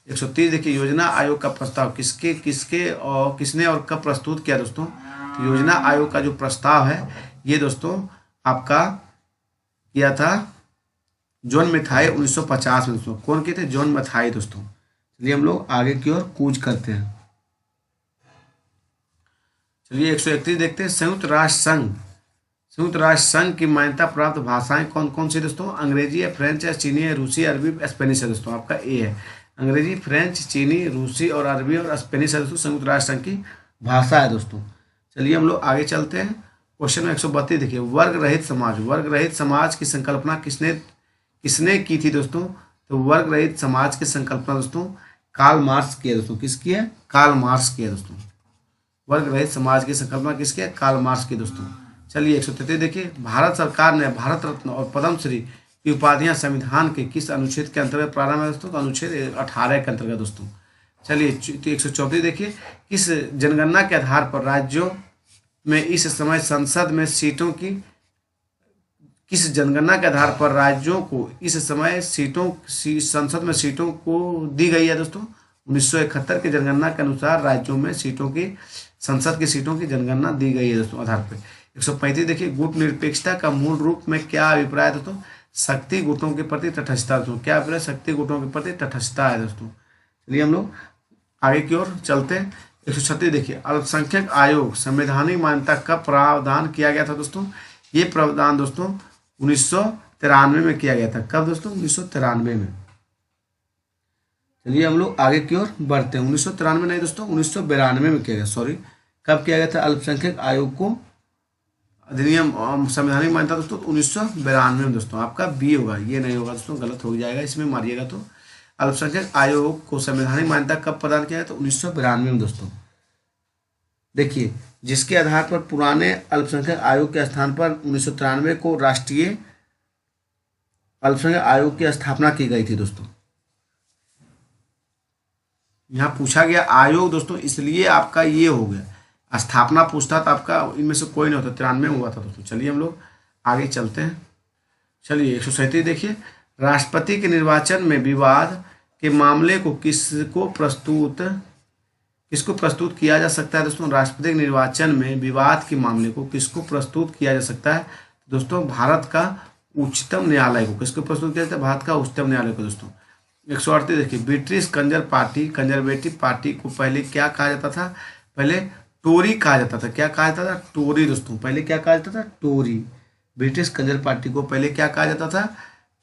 130 देखिए, योजना आयोग का प्रस्ताव किसने और कब प्रस्तुत किया दोस्तों? तो योजना आयोग का जो प्रस्ताव है ये दोस्तों आपका किया था जॉन मैथाई 1950 में दोस्तों। कौन किए थे? जॉन मैथाई दोस्तों। चलिए हम लोग आगे की ओर कूच करते हैं। चलिए 131 देखते हैं। संयुक्त राष्ट्र संघ की मान्यता प्राप्त भाषाएं कौन कौन सी दोस्तों? अंग्रेजी है, फ्रेंच है, चीनी है, रूसी, अरबी, स्पेनिश है दोस्तों। आपका ए है। अंग्रेजी, फ्रेंच, चीनी, रूसी और अरबी और स्पेनिश है दोस्तों संयुक्त राष्ट्र संघ की भाषा है दोस्तों। चलिए हम लोग आगे चलते हैं। क्वेश्चन 132 देखिए, वर्ग रहित समाज की संकल्पना किसने की थी दोस्तों? तो वर्ग रहित समाज की संकल्पना दोस्तों कार्ल मार्क्स की है दोस्तों। किसकी है? कार्ल मार्क्स की है दोस्तों। वर्ग रहित समाज की संकल्पना किसकी है? कार्ल मार्क्स की दोस्तों। चलिए 133 देखिए, भारत सरकार ने भारत रत्न और पद्मश्री की उपाधियां संविधान के किस अनुच्छेद के अंतर्गत प्रारंभ है दोस्तों? तो अनुच्छेद 18 के अंतर्गत दोस्तों। चलिए 134 देखिए, किस जनगणना के आधार पर राज्यों में इस समय संसद में सीटों की किस जनगणना के आधार पर राज्यों को इस समय संसद में सीटों को दी गई है दोस्तों? 1971 की जनगणना के अनुसार राज्यों में संसद की सीटों की जनगणना दी गई है दोस्तों आधार पर। 135 देखिए, गुट निरपेक्षता का मूल रूप में क्या अभिप्राय है दोस्तों? शक्ति गुटों के प्रति तटस्थता दोस्तों। क्या अभिप्राय? शक्ति गुटों के प्रति तटस्थता है दोस्तों। चलिए हम लोग आगे की ओर चलते हैं। 136 देखिए, अल्पसंख्यक आयोग संवैधानिक मान्यता कब प्रावधान किया गया था दोस्तों? ये प्रावधान दोस्तों 1993 में किया गया था। कब दोस्तों? 1993 में। चलिए हम लोग आगे की ओर बढ़ते हैं। 1993 नहीं दोस्तों, 1992 में किया गया। सॉरी, कब किया गया था अल्पसंख्यक आयोग को अधिनियम संवैधानिक मान्यता दोस्तों? 1992 में दोस्तों। आपका बी होगा, ये नहीं होगा दोस्तों, गलत हो जाएगा, इसमें मारिएगा तो। अल्पसंख्यक आयोग को संवैधानिक मान्यता कब प्रदान किया है? तो 1992 में दोस्तों। देखिए, जिसके आधार पर पुराने अल्पसंख्यक आयोग के स्थान पर 1993 को राष्ट्रीय अल्पसंख्यक आयोग की स्थापना की गई थी दोस्तों? यहाँ पूछा गया आयोग दोस्तों, इसलिए आपका ये हो गया। स्थापना पूछता तो आपका इनमें से कोई नहीं होता, 93 में हुआ था दोस्तों। चलिए हम लोग आगे चलते हैं। चलिए 137 देखिए, राष्ट्रपति के निर्वाचन में विवाद के मामले को किसको प्रस्तुत किया जा सकता है दोस्तों? राष्ट्रपति के निर्वाचन में विवाद के मामले को किसको प्रस्तुत किया जा सकता है दोस्तों? भारत का उच्चतम न्यायालय को। किसको प्रस्तुत किया जाता है? भारत का उच्चतम न्यायालय को दोस्तों। 138 देखिए, ब्रिटिश कंजर्वेटिव पार्टी को पहले क्या कहा जाता था? पहले टोरी कहा जाता था। क्या कहा जाता था? टोरी दोस्तों। पहले क्या कहा जाता था? टोरी। ब्रिटिश कंजर्वेटिव पार्टी को पहले क्या कहा जाता था?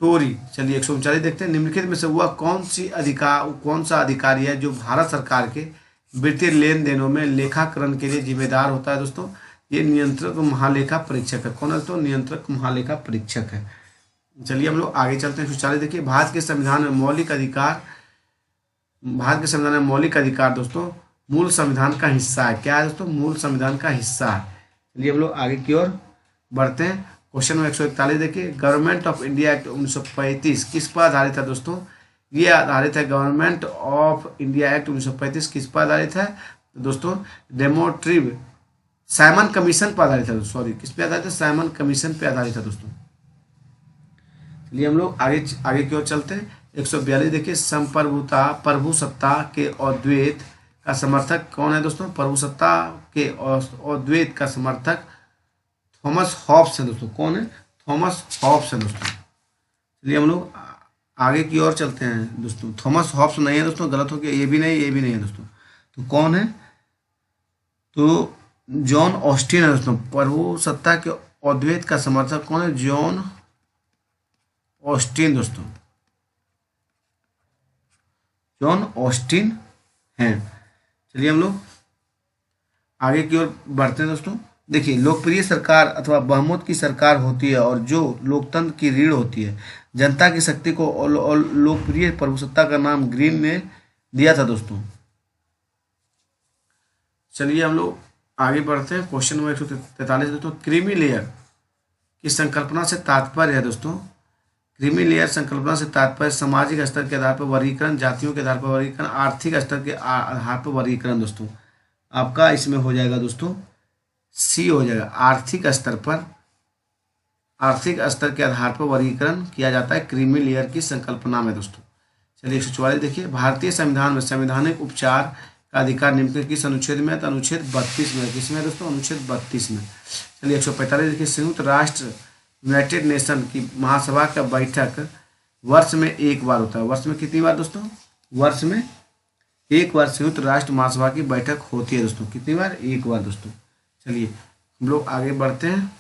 टोरी। चलिए 139 देखते हैं, निम्नलिखित में से वह कौन सा अधिकारी है जो भारत सरकार के वित्तीय लेन देनों में लेखाकरण के लिए जिम्मेदार होता है दोस्तों? ये नियंत्रक महालेखा परीक्षक है। कौन है दोस्तों? नियंत्रक महालेखा परीक्षक है। चलिए हम लोग आगे चलते हैं। 140 देखिए, भारत के संविधान में मौलिक अधिकार दोस्तों मूल संविधान का हिस्सा है। क्या है दोस्तों? मूल संविधान का हिस्सा है। चलिए हम लोग आगे की ओर बढ़ते हैं। क्वेश्चन नंबर 141 देखिए, गवर्नमेंट ऑफ इंडिया एक्ट 1935 किस पर आधारित है दोस्तों? ये आधारित है गवर्नमेंट ऑफ इंडिया एक्ट 1935 किस पर आधारित है दोस्तों? डेमोट्रिव साइमन कमीशन पर आधारित है। सॉरी, किस पे आधारित है? साइमन कमीशन पे आधारित है दोस्तों। चलिए हम लोग आगे की ओर चलते हैं। 142 देखिए, प्रभुसत्ता के अद्वैत का समर्थक कौन है दोस्तों? प्रभुसत्ता के अद्वैत का समर्थक थॉमस हॉब्स है दोस्तों। कौन है? थॉमस हॉब्स है दोस्तों। चलिए हम लोग आगे की ओर चलते हैं दोस्तों। थॉमस हॉब्स नहीं है दोस्तों, गलत हो गया। ये भी नहीं है दोस्तों। तो कौन है? तो जॉन ऑस्टिन है दोस्तों। प्रभुसत्ता के अद्वैत का समर्थक कौन है? जॉन ऑस्टिन दोस्तों। जॉन ऑस्टिन हैं। चलिए हम लोग आगे की ओर बढ़ते हैं दोस्तों। देखिए, लोकप्रिय सरकार अथवा बहुमत की सरकार होती है और जो लोकतंत्र की रीढ़ होती है। जनता की शक्ति को लोकप्रिय प्रभुसत्ता का नाम ग्रीन ने दिया था दोस्तों। चलिए हम लोग आगे बढ़ते हैं। क्वेश्चन नंबर 143 दोस्तों, क्रीमी लेयर की संकल्पना से तात्पर्य है दोस्तों? क्रीमी लेयर संकल्पना से तात्पर्य सामाजिक स्तर के आधार पर वर्गीकरण, जातियों के आधार पर वर्गीकरण, आर्थिक स्तर के आधार पर वर्गीकरण दोस्तों। आपका इसमें हो जाएगा दोस्तों सी हो जाएगा। आर्थिक स्तर के आधार पर वर्गीकरण किया जाता है क्रीमी लेयर की संकल्पना में दोस्तों। चलिए 144 देखिए, भारतीय संविधान में संवैधानिक उपचार का अधिकार निम्नलिखित किस अनुच्छेद में है? तो अनुच्छेद 32 में। किसमें दोस्तों? अनुच्छेद 32 में। चलिए 145 देखिए, संयुक्त राष्ट्र यूनाइटेड नेशन की महासभा का बैठक वर्ष में एक बार होता है। वर्ष में कितनी बार दोस्तों? वर्ष में एक बार संयुक्त राष्ट्र महासभा की बैठक होती है दोस्तों। कितनी बार? एक बार दोस्तों। चलिए हम लोग आगे बढ़ते हैं।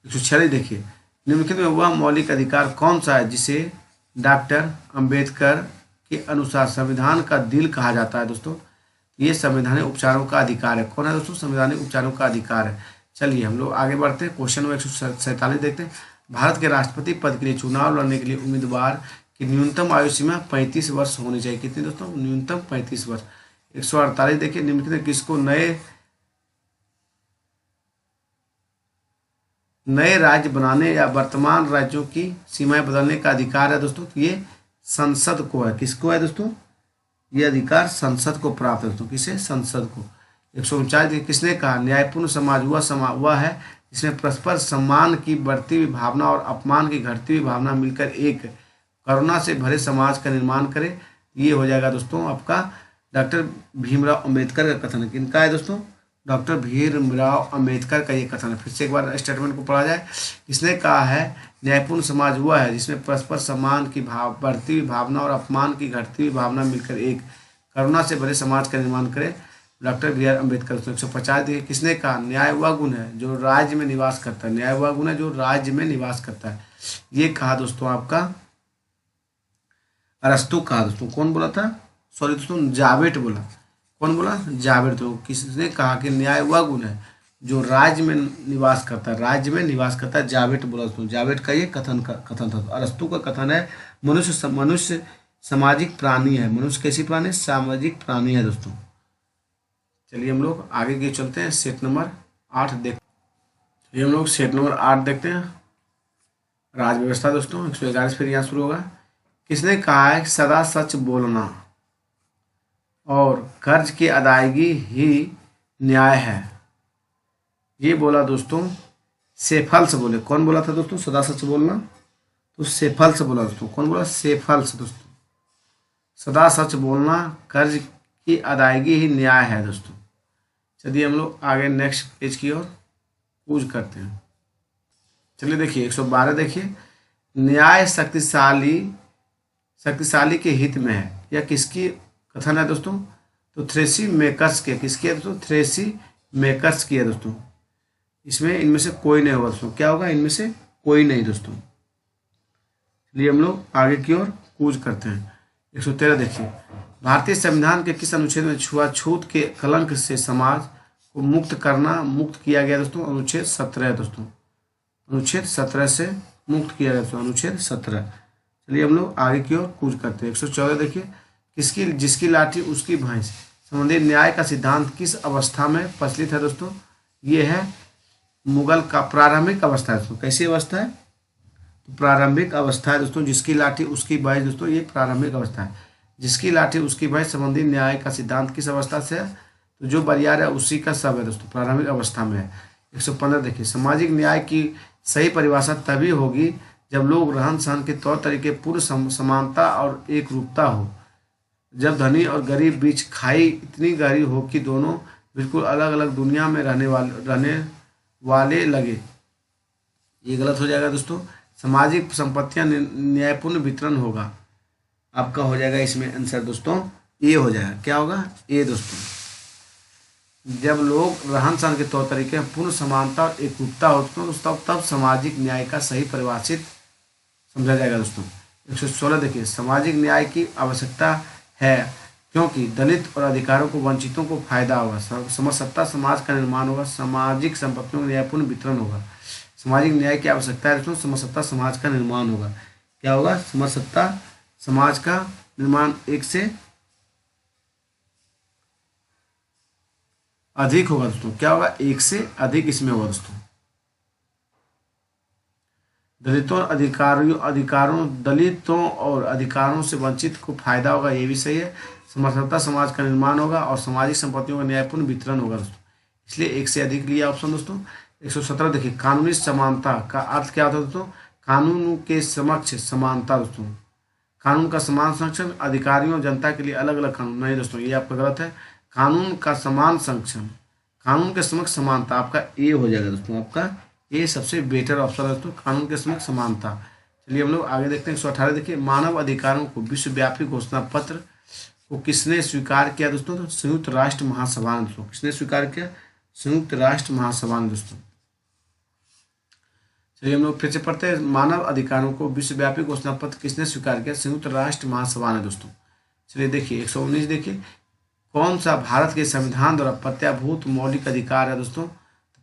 146 देखिए, निम्नलिखित में वह मौलिक अधिकार कौन सा है जिसे डॉक्टर अंबेडकर के अनुसार संविधान का दिल कहा जाता है दोस्तों? ये संवैधानिक उपचारों का अधिकार है। कौन है दोस्तों? संवैधानिक उपचारों का अधिकार है। चलिए हम लोग आगे बढ़ते हैं। क्वेश्चन नंबर 147 देखते हैं, भारत के राष्ट्रपति पद के लिए चुनाव लड़ने के लिए उम्मीदवार की न्यूनतम आयु सीमा 35 वर्ष होनी चाहिए। कितनी दोस्तों? न्यूनतम 35 वर्ष। 148 देखिए, निम्नलिखित में किसको नए राज्य बनाने या वर्तमान राज्यों की सीमाएं बदलने का अधिकार है दोस्तों? तो ये संसद को है। किसको है दोस्तों? ये अधिकार संसद को प्राप्त है दोस्तों। किसे? संसद को। 149 किसने कहा? न्यायपूर्ण समाज वह है जिसमें परस्पर सम्मान की बढ़ती हुई भावना और अपमान की घटती हुई भावना मिलकर एक करुणा से भरे समाज का निर्माण करे। ये हो जाएगा दोस्तों आपका डॉक्टर भीमराव अंबेडकर का कथन है। किनका है दोस्तों? डॉक्टर भीमराव अंबेडकर का ये कथन है। फिर से एक बार स्टेटमेंट को पढ़ा जाए। किसने कहा है? न्यायपूर्ण समाज वह है जिसमें परस्पर सम्मान की बढ़ती हुई भावना और अपमान की घटती हुई भावना मिलकर एक करुणा से भरे समाज का निर्माण करे। Doctor B are Ambedkar. 150 देखिए, किसने कहा? न्याय वह गुण है जो राज्य में निवास करता है। न्याय वह गुण है जो राज्य में निवास करता है। ये कहा दोस्तों आपका अरस्तु कहा दोस्तों। कौन बोला था? सॉरी दोस्तों, जावेट बोला। कौन बोला? जावेट। तो किसने कहा कि न्याय वह गुण है जो राज्य में निवास करता है? राज्य में निवास करता है, जावेट बोला दोस्तों। जावेट का ये कथन था। अरस्तु का कथन है मनुष्य सामाजिक प्राणी है। मनुष्य कैसी प्राणी? सामाजिक प्राणी है दोस्तों। चलिए हम लोग आगे के चलते हैं। सेट नंबर 8 देखते हैं। हम लोग सेट नंबर 8 देखते हैं। राज्य व्यवस्था दोस्तों। 111 फिर यहाँ शुरू होगा। किसने कहा है कि सदा सच बोलना और कर्ज की अदायगी ही न्याय है? ये बोला दोस्तों सेफल्स बोले। कौन बोला था दोस्तों सदा सच बोलना? तो सेफल्स बोला दोस्तों। कौन बोला? सेफल्स दोस्तों। सदा सच बोलना, कर्ज की अदायगी ही न्याय है दोस्तों। चलिए हम लोग आगे नेक्स्ट पेज की ओर कूच करते हैं। चलिए देखिए 112 देखिए, न्याय शक्तिशाली के हित में है। यह किसकी कथन है दोस्तों? तो थ्रेसी मेकर्स के। किसकी है दोस्तों? थ्रेसी मेकर्स की है दोस्तों। इसमें इनमें से कोई नहीं होगा दोस्तों। क्या होगा? इनमें से कोई नहीं दोस्तों। चलिए हम लोग आगे की ओर कूच करते हैं। 113 देखिए, भारतीय संविधान के किस अनुच्छेद में छुआछूत के कलंक से समाज को मुक्त किया गया दोस्तों? अनुच्छेद 17 दोस्तों। अनुच्छेद 17 से मुक्त किया गया दोस्तों। अनुच्छेद 17। चलिए हम लोग आगे की ओर कूच करते हैं। 114 देखिए, जिसकी लाठी उसकी भैंस संबंधी न्याय का सिद्धांत किस अवस्था में प्रचलित है दोस्तों? ये है मुगल का प्रारंभिक अवस्था है दोस्तों। कैसी अवस्था है? तो प्रारंभिक अवस्था है दोस्तों। जिसकी लाठी उसकी भैंस दोस्तों, ये प्रारंभिक अवस्था है। जिसकी लाठी उसकी भैंस संबंधी न्याय का सिद्धांत किस अवस्था से है? तो जो बरियार है उसी का सब है दोस्तों, प्रारंभिक अवस्था में है। 115 देखिए, सामाजिक न्याय की सही परिभाषा तभी होगी जब लोग रहन सहन के तौर तरीके पूर्ण समानता और एक रूपता हो। जब धनी और गरीब बीच खाई इतनी गहरी हो कि दोनों बिल्कुल अलग अलग दुनिया में रहने वाले लगे। ये गलत हो जाएगा दोस्तों। सामाजिक संपत्तियां न्यायपूर्ण वितरण होगा। आपका हो जाएगा इसमें आंसर दोस्तों ए हो जाएगा। क्या होगा? ए दोस्तों। जब लोग रहन सहन के तौर तरीके पूर्ण समानता और एकरूपता हो दोस्तों, तब सामाजिक न्याय का सही परिभाषित समझा जाएगा दोस्तों। 116 देखिए, सामाजिक न्याय की आवश्यकता है क्योंकि दलित और अधिकारों को वंचितों को फायदा होगा। समसत्ता समाज का निर्माण होगा। सामाजिक संपत्तियों का न्यायपूर्ण वितरण होगा। सामाजिक न्याय की आवश्यकता है दोस्तों, समसत्ता समाज का निर्माण होगा। क्या होगा? समसत्ता समाज का निर्माण एक से अधिक होगा दोस्तों। क्या होगा? एक से अधिक इसमें होगा दोस्तों। दलितों और अधिकारों से वंचित को फायदा होगा। ये भी सही है। समसत्ता समाज का निर्माण होगा और सामाजिक संपत्तियों का न्यायपूर्ण वितरण होगा दोस्तों। इसलिए एक से अधिक लिया ऑप्शन दोस्तों। 117 देखिए, कानूनी समानता का अर्थ क्या होता है दोस्तों? कानून के समक्ष समानता दोस्तों। कानून का समान संरक्षण, अधिकारियों जनता के लिए अलग अलग कानून। नहीं दोस्तों, ये आपका गलत है। कानून का समान संरक्षण, कानून के समक्ष समानता आपका ए हो जाएगा दोस्तों। आपका ए सबसे बेटर ऑप्शन है दोस्तों, कानून के समक्ष समानता। चलिए हम लोग आगे देखते हैं। 118 देखिए, मानव अधिकारों को विश्वव्यापी घोषणा पत्र को किसने स्वीकार किया दोस्तों? तो संयुक्त राष्ट्र महासभा ने दोस्तों। किसने स्वीकार किया? संयुक्त राष्ट्र महासभा ने दोस्तों। चलिए हम लोग फिर से पढ़ते हैं। मानव अधिकारों को विश्वव्यापी घोषणा पत्र किसने स्वीकार किया? संयुक्त राष्ट्र महासभा ने दोस्तों। चलिए देखिए 119 देखिए, कौन सा भारत के संविधान द्वारा प्रत्याभूत मौलिक अधिकार है दोस्तों?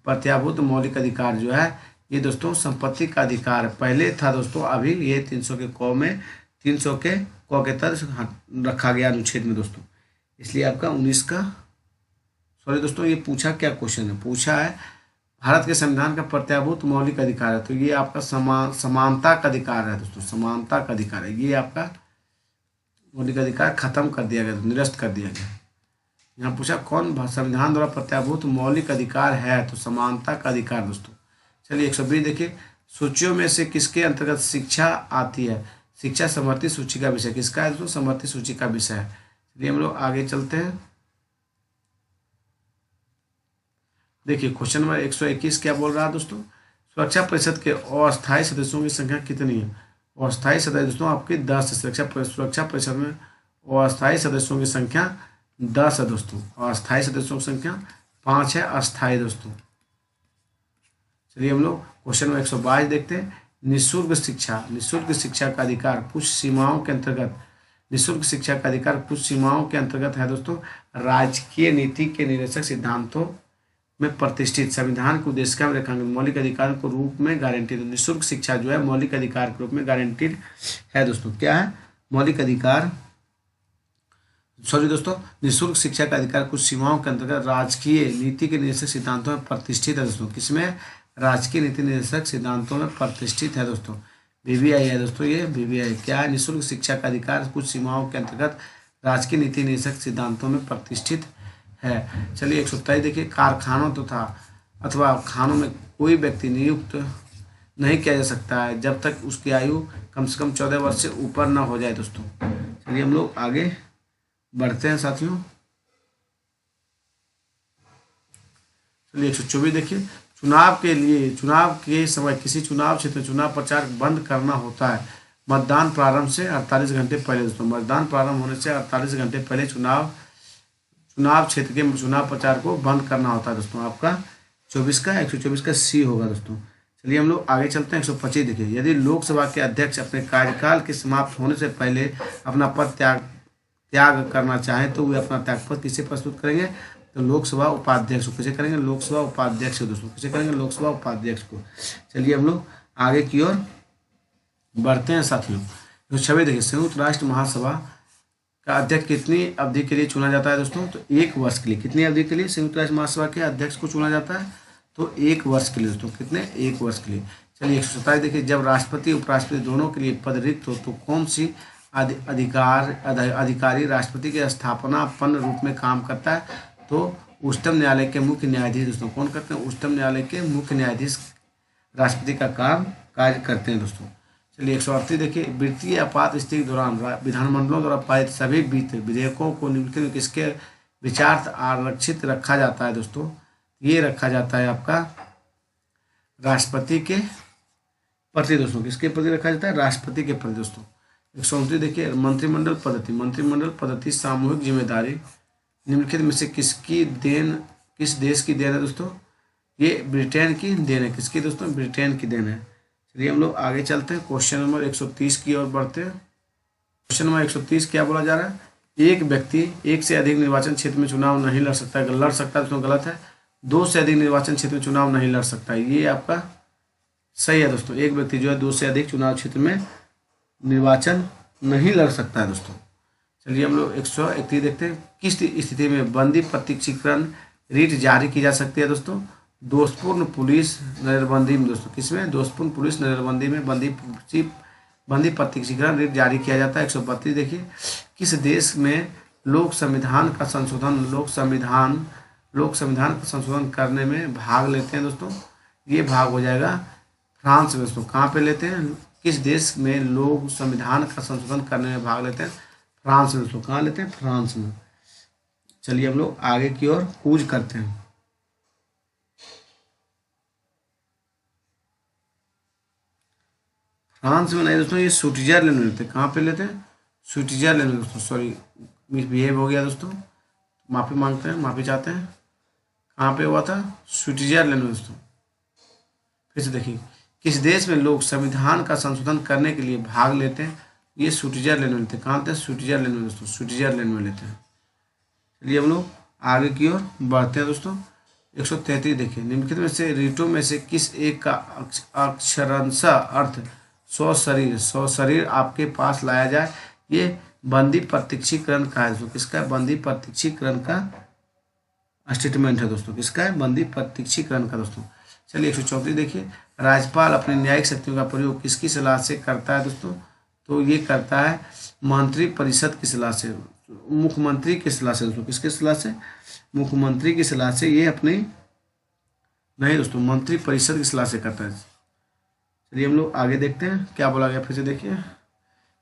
प्रत्याभूत मौलिक अधिकार जो है ये दोस्तों संपत्ति का अधिकार पहले था दोस्तों, अभी ये 300 के क में 300 के क के तहत रखा गया अनुच्छेद में दोस्तों। इसलिए आपका 19 का सॉरी दोस्तों, ये पूछा क्या क्वेश्चन है? पूछा है भारत के संविधान का प्रत्याभूत मौलिक अधिकार है, तो ये आपका समानता का अधिकार है दोस्तों। समानता का अधिकार है, ये आपका मौलिक अधिकार खत्म कर दिया गया, निरस्त कर दिया गया। यहाँ पूछा कौन संविधान द्वारा प्रत्याभूत मौलिक अधिकार है, तो समानता का अधिकार दोस्तों। चलिए 120 देखिए, सूचियों में से किसके अंतर्गत शिक्षा आती है? शिक्षा समवर्ती सूची का विषय किसका है दोस्तों? समवर्ती सूची का विषय है। चलिए हम लोग आगे चलते हैं। देखिए क्वेश्चन नंबर 121 क्या बोल रहा है दोस्तों? सुरक्षा परिषद के अस्थायी सदस्यों की संख्या कितनी है? अस्थायी सदस्य दोस्तों आपके 10 है। सुरक्षा परिषद में अस्थायी सदस्यों की संख्या 10 है दोस्तों। अस्थायी सदस्यों की संख्या 5 है अस्थायी दोस्तों। चलिए हम लोग क्वेश्चन नंबर 122 देखते हैं। निःशुल्क शिक्षा का अधिकार कुछ सीमाओं के अंतर्गत, निःशुल्क शिक्षा का अधिकार कुछ सीमाओं के अंतर्गत है दोस्तों। राजकीय नीति के निर्देशक सिद्धांतों में प्रतिष्ठित संविधान के उद्देश्य का रेखांकन मौलिक अधिकार के रूप में गारंटी। निःशुल्क शिक्षा जो है मौलिक अधिकार के रूप में गारंटीड है दोस्तों। क्या है? मौलिक अधिकार, सॉरी दोस्तों, निःशुल्क शिक्षा का अधिकार कुछ सीमाओं के अंतर्गत राजकीय नीति के निर्देशक सिद्धांतों में प्रतिष्ठित है दोस्तों। किसमें? राजकीय नीति निर्देशक सिद्धांतों में प्रतिष्ठित है दोस्तों। BBI है दोस्तों, ये BBI क्या है? निःशुल्क शिक्षा का अधिकार कुछ सीमाओं के अंतर्गत राजकीय नीति निदेशक सिद्धांतों में प्रतिष्ठित है। चलिए 127 देखिए, कारखानों तथा अथवा खानों में कोई व्यक्ति नियुक्त नहीं किया जा सकता है जब तक उसकी आयु कम से कम 14 वर्ष से ऊपर न हो जाए दोस्तों। चलिए हम लोग आगे बढ़ते हैं साथियों। चलिए 124 देखिए, चुनाव के समय किसी चुनाव क्षेत्र में चुनाव प्रचार बंद करना होता है मतदान प्रारंभ से 48 घंटे पहले दोस्तों। मतदान प्रारंभ होने से 48 घंटे पहले चुनाव क्षेत्र के चुनाव प्रचार को बंद करना होता है दोस्तों। आपका 124 का C होगा दोस्तों। चलिए हम लोग आगे चलते हैं। 125 देखिए, यदि लोकसभा के अध्यक्ष अपने कार्यकाल के समाप्त होने से पहले अपना पद त्याग करना चाहें तो वे अपना त्यागपत्र किसे प्रस्तुत करेंगे? तो लोकसभा उपाध्यक्ष को। किसे करेंगे? लोकसभा उपाध्यक्ष को दोस्तों। किसे करेंगे? लोकसभा उपाध्यक्ष को। चलिए हम लोग आगे की ओर बढ़ते हैं साथियों। 126 देखिए, संयुक्त राष्ट्र महासभा का अध्यक्ष कितनी अवधि के लिए चुना जाता है दोस्तों? तो 1 वर्ष के लिए। कितनी अवधि के लिए संयुक्त राष्ट्र महासभा के अध्यक्ष को चुना जाता है? तो 1 वर्ष के लिए दोस्तों। कितने? 1 वर्ष के लिए। चलिए 127 देखिए, जब राष्ट्रपति उपराष्ट्रपति दोनों के लिए पद रिक्त हो तो कौन सी अधिकारी राष्ट्रपति के स्थापनापन्न रूप में काम करता है? तो उच्चतम न्यायालय के मुख्य न्यायाधीश दोस्तों। कौन करते हैं? उच्चतम न्यायालय के मुख्य न्यायाधीश राष्ट्रपति का कार्य करते हैं दोस्तों। चलिए 138 देखिए, वित्तीय आपात स्थिति के दौरान विधानमंडलों द्वारा पारित सभी वित्त विधेयकों को निम्नलिखित में किसके विचारार्थ आरक्षित रखा जाता है दोस्तों? ये रखा जाता है आपका राष्ट्रपति के प्रति दोस्तों। किसके प्रति रखा जाता है? राष्ट्रपति के प्रति दोस्तों। 129 देखिए, मंत्रिमंडल पद्धति सामूहिक जिम्मेदारी निम्नलिखित में से किस देश की देन है दोस्तों? ये ब्रिटेन की देन है। किसकी दोस्तों? ब्रिटेन की देन है। चलिए हम लोग आगे चलते हैं। क्वेश्चन नंबर 130 की ओर बढ़ते हैं। क्वेश्चन नंबर 130 क्या बोला जा रहा है? एक व्यक्ति 1 से अधिक निर्वाचन क्षेत्र में चुनाव नहीं लड़ सकता है। लड़ सकता है दोस्तों, गलत है। 2 से अधिक निर्वाचन क्षेत्र में चुनाव नहीं लड़ सकता है, ये आपका सही है दोस्तों। एक व्यक्ति जो है 2 से अधिक चुनाव क्षेत्र में निर्वाचन नहीं लड़ सकता है दोस्तों। चलिए हम लोग 131 देखते हैं। किस स्थिति में बंदी प्रत्यक्षीकरण रीट जारी की जा सकती है दोस्तों? दोषपूर्ण पुलिस नजरबंदी में दोस्तों। किसमें? दोषपूर्ण पुलिस नजरबंदी में बंदी प्रत्यक्षीकरण रीट जारी किया जाता है। 132 देखिए, किस देश में लोक संविधान का संशोधन करने में भाग लेते हैं दोस्तों? ये भाग हो जाएगा फ्रांस में दोस्तों। कहाँ पे लेते हैं? किस देश में लोग संविधान का संशोधन करने में भाग लेते हैं? फ्रांस में दोस्तों। कहाँ लेते हैं? फ्रांस में। चलिए हम लोग आगे की ओर कूच करते हैं। फ्रांस में नहीं दोस्तों, ये स्विट्जरलैंड में लेते हैं। कहाँ पे लेते हैं? स्विट्जरलैंड में दोस्तों। सॉरी, मिसबिहेव हो गया दोस्तों, माफ़ी मांगते हैं, माफ़ी चाहते हैं। कहाँ पे हुआ था? स्विट्जरलैंड में दोस्तों। फिर से देखिए, किस देश में लोग संविधान का संशोधन करने के लिए भाग लेते हैं? ये स्विट्जरलैंड में लेते हैं। कहाँ लेते हैं? स्विट्जरलैंड में दोस्तों। स्विट्जरलैंड में लेते हैं। चलिए हम लोग आगे की ओर बढ़ते हैं दोस्तों। 133 देखिए, निम्नलिखित में से रीटों में से किस एक का अक्षरांशः अर्थ स्वशरीर आपके पास लाया जाए? ये बंदी प्रत्यक्षीकरण का है दोस्तों। किसका? बंदी प्रत्यक्षीकरण का स्टेटमेंट है दोस्तों। किसका है? बंदी प्रत्यक्षीकरण का दोस्तों। चलिए 134 देखिए, राज्यपाल अपनी न्यायिक शक्तियों का प्रयोग किसकी सलाह से करता है दोस्तों? तो ये करता है मंत्रिपरिषद की सलाह से, मुख्यमंत्री की सलाह से दोस्तों। किसकी सलाह से? मुख्यमंत्री की सलाह से। ये अपनी नहीं दोस्तों, मंत्रिपरिषद की सलाह से करता है। चलिए हम लोग आगे देखते हैं क्या बोला गया। फिर से देखिए,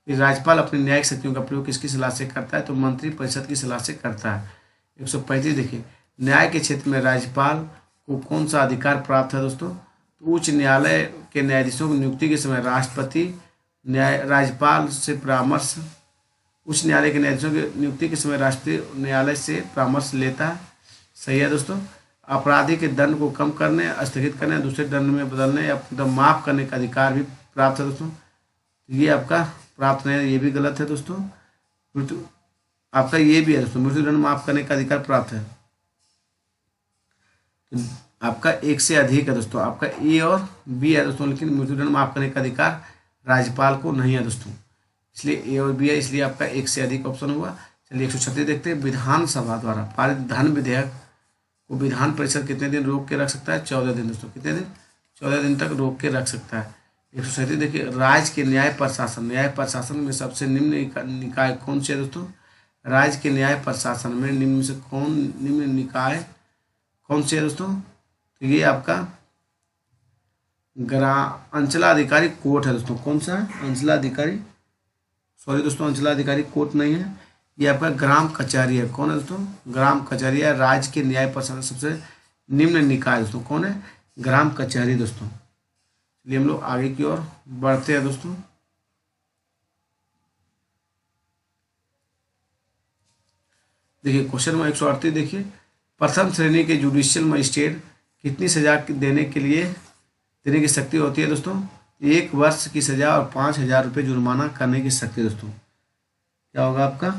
राज्यपाल अपनी न्यायिक शक्तियों का प्रयोग किसकी सलाह से करता है? तो मंत्रिपरिषद की सलाह से करता है। 135 देखिए, न्याय के क्षेत्र में राज्यपाल को कौन सा अधिकार प्राप्त है दोस्तों? तो उच्च न्यायालय के न्यायाधीशों की नियुक्ति के समय राज्यपाल से परामर्श लेता है। सही है दोस्तों। अपराधी के दंड को कम करने, स्थगित करने, दूसरे दंड में बदलने या माफ करने का अधिकार भी प्राप्त है दोस्तों। ये आपका प्राप्त नहीं है, ये भी गलत है दोस्तों। आपका ये भी है दोस्तों, मृत्युदंड माफ करने का अधिकार प्राप्त है। तो आपका 1 से अधिक है दोस्तों। आपका ए और बी है दोस्तों, लेकिन मृत्युदंड माफ करने का अधिकार राज्यपाल को नहीं है दोस्तों। इसलिए ए और बी है, इसलिए आपका 1 से अधिक ऑप्शन हुआ। चलिए 136 देखते हैं। विधानसभा द्वारा पारित धन विधेयक को विधान परिषद कितने दिन रोक के रख सकता है? 14 दिन दोस्तों। कितने दिन? 14 दिन तक रोक के रख सकता है। 137 देखिए, राज्य के न्याय प्रशासन में सबसे निम्न निकाय कौन से है दोस्तों? राज्य के न्याय प्रशासन में निम्न से निम्न निकाय कौन से है दोस्तों? तो ये आपका अंचलाधिकारी कोर्ट है दोस्तों। कौन सा है? अंचलाधिकारी, सॉरी दोस्तों, अंचलाधिकारी कोर्ट नहीं है, ये आपका ग्राम कचहरी है। कौन है दोस्तों? ग्राम कचहरी है। राज्य के न्याय प्रशासन सबसे निम्न निकाय दोस्तों कौन है? ग्राम कचहरी दोस्तों। चलिए हम लोग आगे की ओर बढ़ते हैं दोस्तों। देखिए क्वेश्चन नंबर 138 देखिए, प्रथम श्रेणी के जुडिशियल मजिस्ट्रेट कितनी सजा देने की शक्ति होती है दोस्तों? 1 वर्ष की सजा और 5,000 रुपये जुर्माना करने की शक्ति दोस्तों। क्या होगा आपका?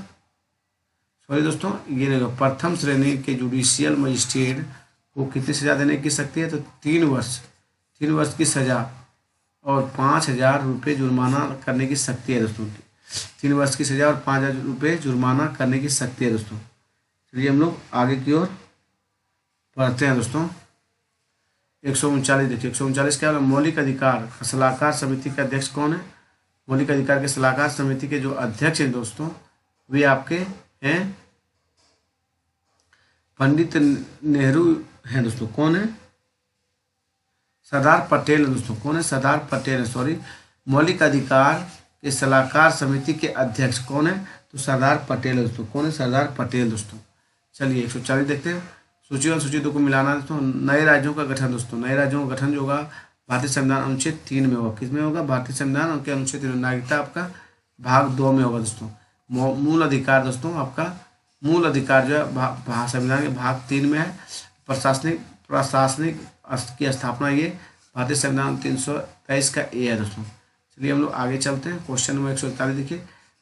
सॉरी दोस्तों, ये रहेगा प्रथम श्रेणी के जुडिशियल मजिस्ट्रेट को कितनी सजा देने की शक्ति है? तो 3 वर्ष की सजा और 5,000 रुपये जुर्माना करने की शक्ति है दोस्तों। 3 वर्ष की सजा और 5,000 रुपये जुर्माना करने की शक्ति है दोस्तों। चलिए हम लोग आगे की ओर पढ़ते हैं दोस्तों। 139 देखिए, 139 क्या है? मौलिक अधिकार सलाहकार समिति के अध्यक्ष कौन है? मौलिक अधिकार के सलाहकार समिति के जो अध्यक्ष हैं दोस्तों, वे आपके हैं पंडित नेहरू हैं दोस्तों। कौन है? सरदार पटेल है दोस्तों। कौन है? सरदार पटेल है, सॉरी। मौलिक अधिकार के सलाहकार समिति के अध्यक्ष कौन है? तो सरदार पटेल है दोस्तों। कौन है? सरदार पटेल दोस्तों। चलिए 140 देखते हैं। सूची 1 सूची 2 को मिलाना दोस्तों। नए राज्यों का गठन दोस्तों, नए राज्यों का गठन जो होगा भारतीय संविधान अनुच्छेद 3 में होगा। किस में होगा? भारतीय संविधान के अनुच्छेद 3 में। नागरिकता आपका भाग 2 में होगा दोस्तों। मूल अधिकार दोस्तों, आपका मूल अधिकार जो है संविधान के भाग 3 में है। प्रशासनिक की स्थापना ये भारतीय संविधान 323 का ए है दोस्तों। चलिए हम लोग आगे चलते हैं। क्वेश्चन नंबर 141 देखिए,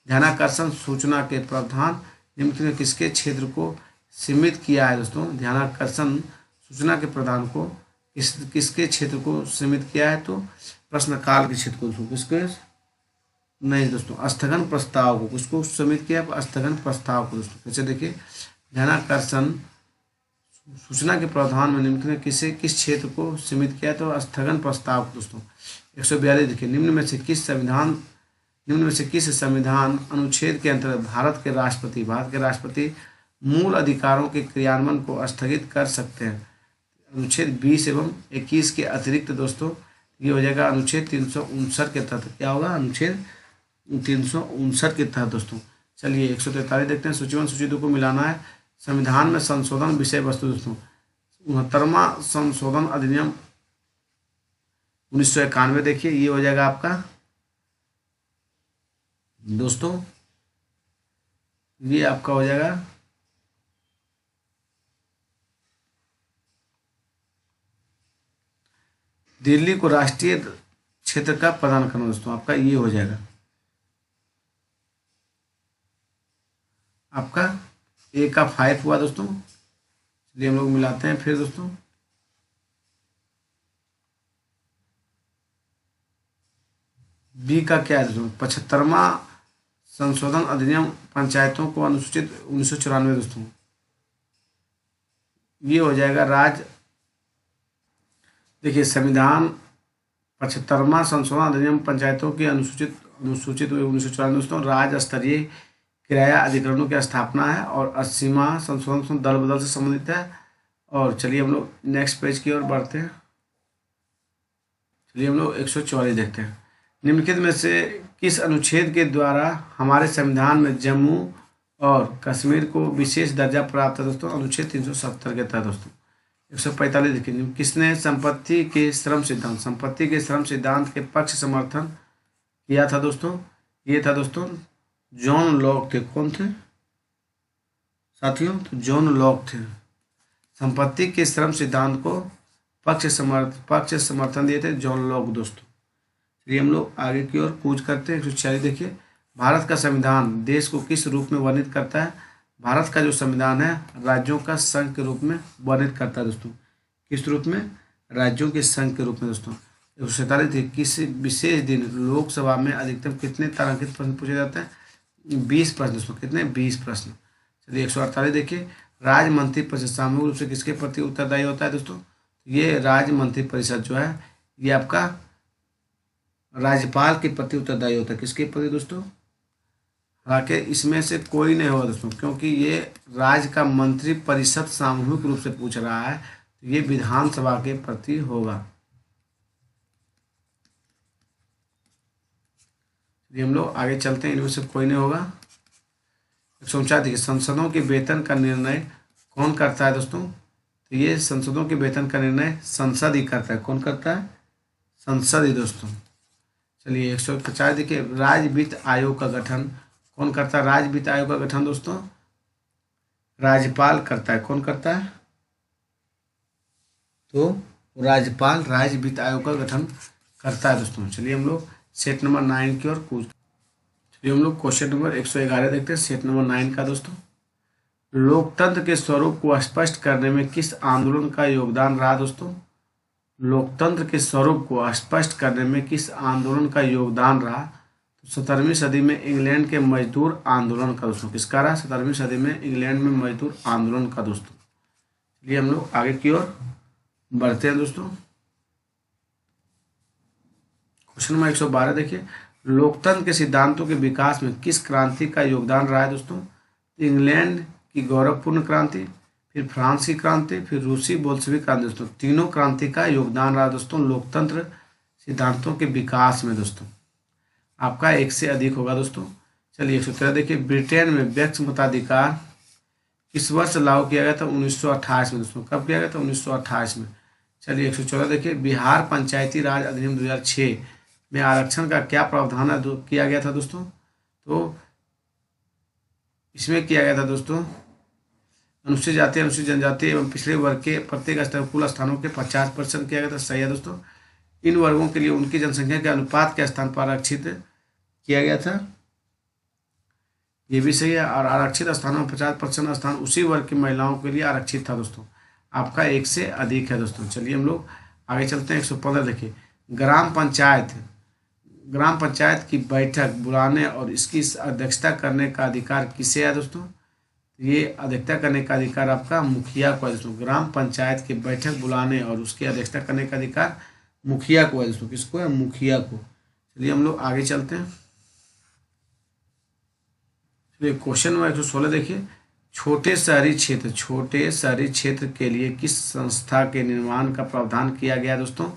ध्यानाकर्षण सूचना के प्रावधान निम्न में किसके क्षेत्र को सीमित किया है दोस्तों? ध्यानाकर्षण सूचना के प्रदान को किसके क्षेत्र को सीमित किया है? तो प्रश्नकाल के क्षेत्र को दोस्तों। किसके? नहीं दोस्तों, स्थगन प्रस्ताव को। किसको सीमित किया? स्थगन प्रस्ताव को दोस्तों। कैसे देखिए, ध्यानाकर्षण सूचना के प्रावधान में निम्न में किस क्षेत्र को सीमित किया? तो स्थगन प्रस्ताव को दोस्तों। 142 देखिए, निम्न में से किस संविधान अनुच्छेद के अंतर्गत भारत के राष्ट्रपति मूल अधिकारों के क्रियान्वयन को स्थगित कर सकते हैं? अनुच्छेद 20 एवं 21 के अतिरिक्त दोस्तों ये हो जाएगा अनुच्छेद 359 के तहत। क्या होगा? अनुच्छेद 359 के तहत दोस्तों। चलिए 143 देखते हैं। सूची 1 सूची 2 को मिलाना है। संविधान में संशोधन विषय वस्तु दोस्तों, 69वां संशोधन अधिनियम 1991 देखिए, ये हो जाएगा आपका दोस्तों, ये आपका हो जाएगा दिल्ली को राष्ट्रीय क्षेत्र का प्रदान करना दोस्तों। आपका ये हो जाएगा आपका ए का 5 हुआ दोस्तों। चलिए हम लोग मिलाते हैं फिर दोस्तों। बी का क्या है दोस्तों? 75वां संशोधन अधिनियम पंचायतों को अनुसूचित 1994 दोस्तों। ये हो जाएगा राज्य, देखिए संविधान 75वां संशोधन अधिनियम पंचायतों की अनुसूचित 1994 दोस्तों। राज्य स्तरीय किराया अधिकरणों की स्थापना है और 80वां संशोधन दल बदल से संबंधित है। और चलिए हम लोग नेक्स्ट पेज की ओर बढ़ते हैं। चलिए हम लोग 144 देखते हैं। निम्नलिखित में से किस अनुच्छेद के द्वारा हमारे संविधान में जम्मू और कश्मीर को विशेष दर्जा प्राप्त है दोस्तों? अनुच्छेद 370 के तहत दोस्तों। 145 देखिए, किसने संपत्ति के श्रम सिद्धांत के पक्ष समर्थन किया था दोस्तों? ये था दोस्तों जॉन लॉक थे। कौन थे साथियों? तो जॉन लॉक थे। संपत्ति के श्रम सिद्धांत को पक्ष समर्थन दिए थे जॉन लॉक दोस्तों। चलिए हम लोग आगे की ओर कूच करते हैं। 146 देखिए, भारत का संविधान देश को किस रूप में वर्णित करता है? भारत का जो संविधान है राज्यों का संघ के रूप में वर्णित करता है दोस्तों। किस रूप में? राज्यों के संघ के रूप में दोस्तों। 147 देखिए, किस विशेष दिन लोकसभा में अधिकतम कितने तारांकित प्रश्न पूछे जाते हैं? 20 प्रश्न दोस्तों। कितने? 20 प्रश्न। चलिए 148 देखिए, राज्य मंत्री परिषद सामूहिक रूप से किसके प्रति उत्तरदायी होता है दोस्तों? ये राज्य मंत्री परिषद जो है ये आपका राज्यपाल के प्रति उत्तरदायी होता है। किसके प्रति दोस्तों? हालांकि इसमें से कोई नहीं होगा दोस्तों, क्योंकि ये राज्य का मंत्री परिषद सामूहिक रूप से पूछ रहा है, तो ये विधानसभा के प्रति होगा। ये हम लोग आगे चलते हैं, इनमें से कोई नहीं होगा। 149 देखिए, संसदों के वेतन का निर्णय कौन करता है दोस्तों? तो ये संसदों के वेतन का निर्णय संसद ही करता है। कौन करता है? संसद ही दोस्तों। चलिए 150 देखिए, राज्य वित्त आयोग का गठन कौन करता है? राज्य वित्त आयोग का गठन दोस्तों राज्यपाल करता है। कौन करता है? तो राज्यपाल राज्य वित्त आयोग का गठन करता है दोस्तों। चलिए हम लोग सेट नंबर 9 की ओर कूद। चलिए हम लोग क्वेश्चन नंबर 111 देखते हैं, सेट नंबर 9 का दोस्तों। लोकतंत्र के स्वरूप को स्पष्ट करने में किस आंदोलन का योगदान रहा दोस्तों? लोकतंत्र के स्वरूप को स्पष्ट करने में किस आंदोलन का योगदान रहा? तो 17वीं सदी में इंग्लैंड के मजदूर आंदोलन का दोस्तों। किसका रहा? 17वीं सदी में इंग्लैंड में मजदूर आंदोलन का दोस्तों। चलिए हम लोग आगे की ओर बढ़ते हैं दोस्तों। क्वेश्चन नंबर 112 देखिए, लोकतंत्र के सिद्धांतों के विकास में किस क्रांति का योगदान रहा है दोस्तों? इंग्लैंड की गौरवपूर्ण क्रांति, फिर फ्रांस की क्रांति, फिर रूसी बोल्शेविक क्रांति दोस्तों। तीनों क्रांति का योगदान रहा दोस्तों लोकतंत्र सिद्धांतों के विकास में दोस्तों। आपका 1 से अधिक होगा दोस्तों। चलिए 113 देखिए, ब्रिटेन में व्यक्ति मताधिकार किस वर्ष लागू किया गया था? 1928 में दोस्तों। कब किया गया था? 1928 में। चलिए 114 देखिए, बिहार पंचायती राज अधिनियम 2006 में आरक्षण का क्या प्रावधान किया गया था दोस्तों? तो इसमें किया गया था दोस्तों, अनुसूचित जाति, अनुसूचित जनजाति एवं पिछड़े वर्ग के प्रत्येक स्तर कुल स्थानों के 50% किया गया था। सही है दोस्तों। इन वर्गों के लिए उनकी जनसंख्या के अनुपात के स्थान पर आरक्षित किया गया था, ये भी सही है। और आरक्षित स्थानों में 50% स्थान उसी वर्ग की महिलाओं के लिए आरक्षित था दोस्तों। आपका 1 से अधिक है दोस्तों। चलिए हम लोग आगे चलते हैं। 115 देखिए, ग्राम पंचायत की बैठक बुलाने और इसकी अध्यक्षता करने का अधिकार किसे है दोस्तों? ये अध्यक्षता करने का अधिकार आपका मुखिया को है दोस्तों। ग्राम पंचायत की बैठक बुलाने और उसकी अध्यक्षता करने का अधिकार मुखिया को है दोस्तों। किसको है? मुखिया को। चलिए हम लोग आगे चलते हैं। चलिए क्वेश्चन नंबर 116 देखिए, छोटे शहरी क्षेत्र के लिए किस संस्था के निर्माण का प्रावधान किया गया दोस्तों?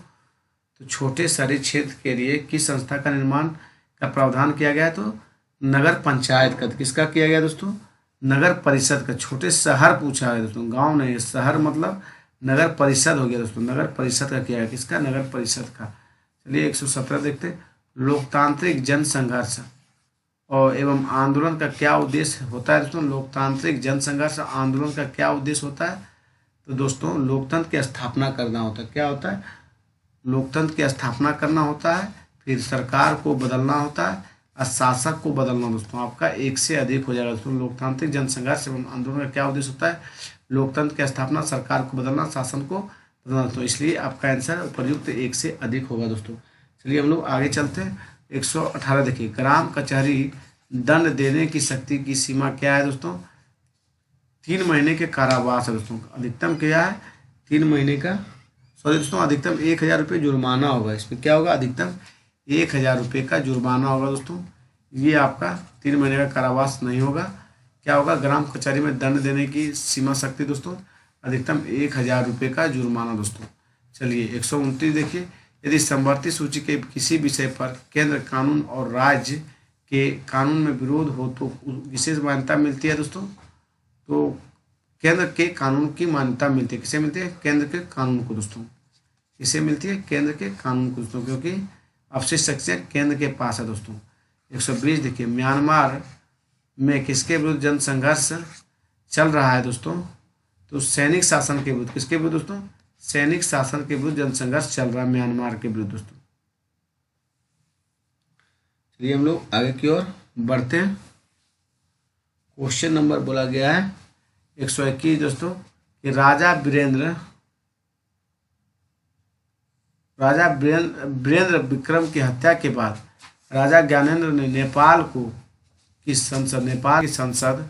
तो छोटे शहरी क्षेत्र के लिए किस संस्था का निर्माण का प्रावधान किया गया? तो नगर पंचायत का। किसका किया गया दोस्तों? नगर परिषद का। छोटे शहर पूछा है दोस्तों, गांव नहीं, शहर मतलब नगर परिषद हो गया दोस्तों। नगर परिषद का किया है। किसका? नगर परिषद का। चलिए 117 देखते हैं, लोकतांत्रिक जन संघर्ष और एवं आंदोलन का क्या उद्देश्य होता है दोस्तों? लोकतांत्रिक जन संघर्ष आंदोलन का क्या उद्देश्य होता है? तो दोस्तों लोकतंत्र की स्थापना करना होता है। क्या होता है? लोकतंत्र की स्थापना करना होता है, फिर सरकार को बदलना होता है और शासक को बदलना दोस्तों। आपका 1 से अधिक हो जाएगा दोस्तों। लोकतांत्रिक जन संघर्ष एवं आंदोलन का क्या उद्देश्य होता है? लोकतंत्र की स्थापना, सरकार को बदलना, शासन को बदलना दोस्तों। इसलिए आपका आंसर उपयुक्त 1 से अधिक होगा दोस्तों। चलिए हम लोग आगे चलते हैं। 118 देखिए, ग्राम कचहरी दंड देने की शक्ति की सीमा क्या है दोस्तों? 3 महीने के कारावास है दोस्तों। अधिकतम क्या है? 3 महीने का, सॉरी दोस्तों, अधिकतम 1000 रुपये जुर्माना होगा। इसमें क्या होगा? अधिकतम 1000 रुपये का जुर्माना होगा दोस्तों। ये आपका 3 महीने का कारावास नहीं होगा। क्या होगा? ग्राम कचहरी में दंड देने की सीमा शक्ति दोस्तों अधिकतम 1000 रुपये का जुर्माना दोस्तों। चलिए 129 देखिए, यदि समवर्ती सूची के किसी विषय पर केंद्र कानून और राज्य के कानून में विरोध हो तो विशेष मान्यता मिलती है दोस्तों। तो केंद्र के कानून की मान्यता मिलती है। किसे मिलती है? केंद्र के कानून को दोस्तों। किसे मिलती है? केंद्र के कानून को दोस्तों, क्योंकि अवशिष्ट शक्तियाँ केंद्र के पास है दोस्तों। 120 देखिए, म्यांमार में किसके विरुद्ध जन संघर्ष चल रहा है दोस्तों? तो सैनिक शासन के विरुद्ध। किसके विरुद्ध दोस्तों? सैनिक शासन के विरुद्ध जनसंघर्ष चल रहा है म्यांमार के विरुद्ध दोस्तों। चलिए हम लोग आगे की ओर बढ़ते हैं। क्वेश्चन नंबर बोला गया है 121 दोस्तों, कि राजा वीरेंद्र विक्रम की हत्या के बाद राजा ज्ञानेंद्र ने नेपाल की संसद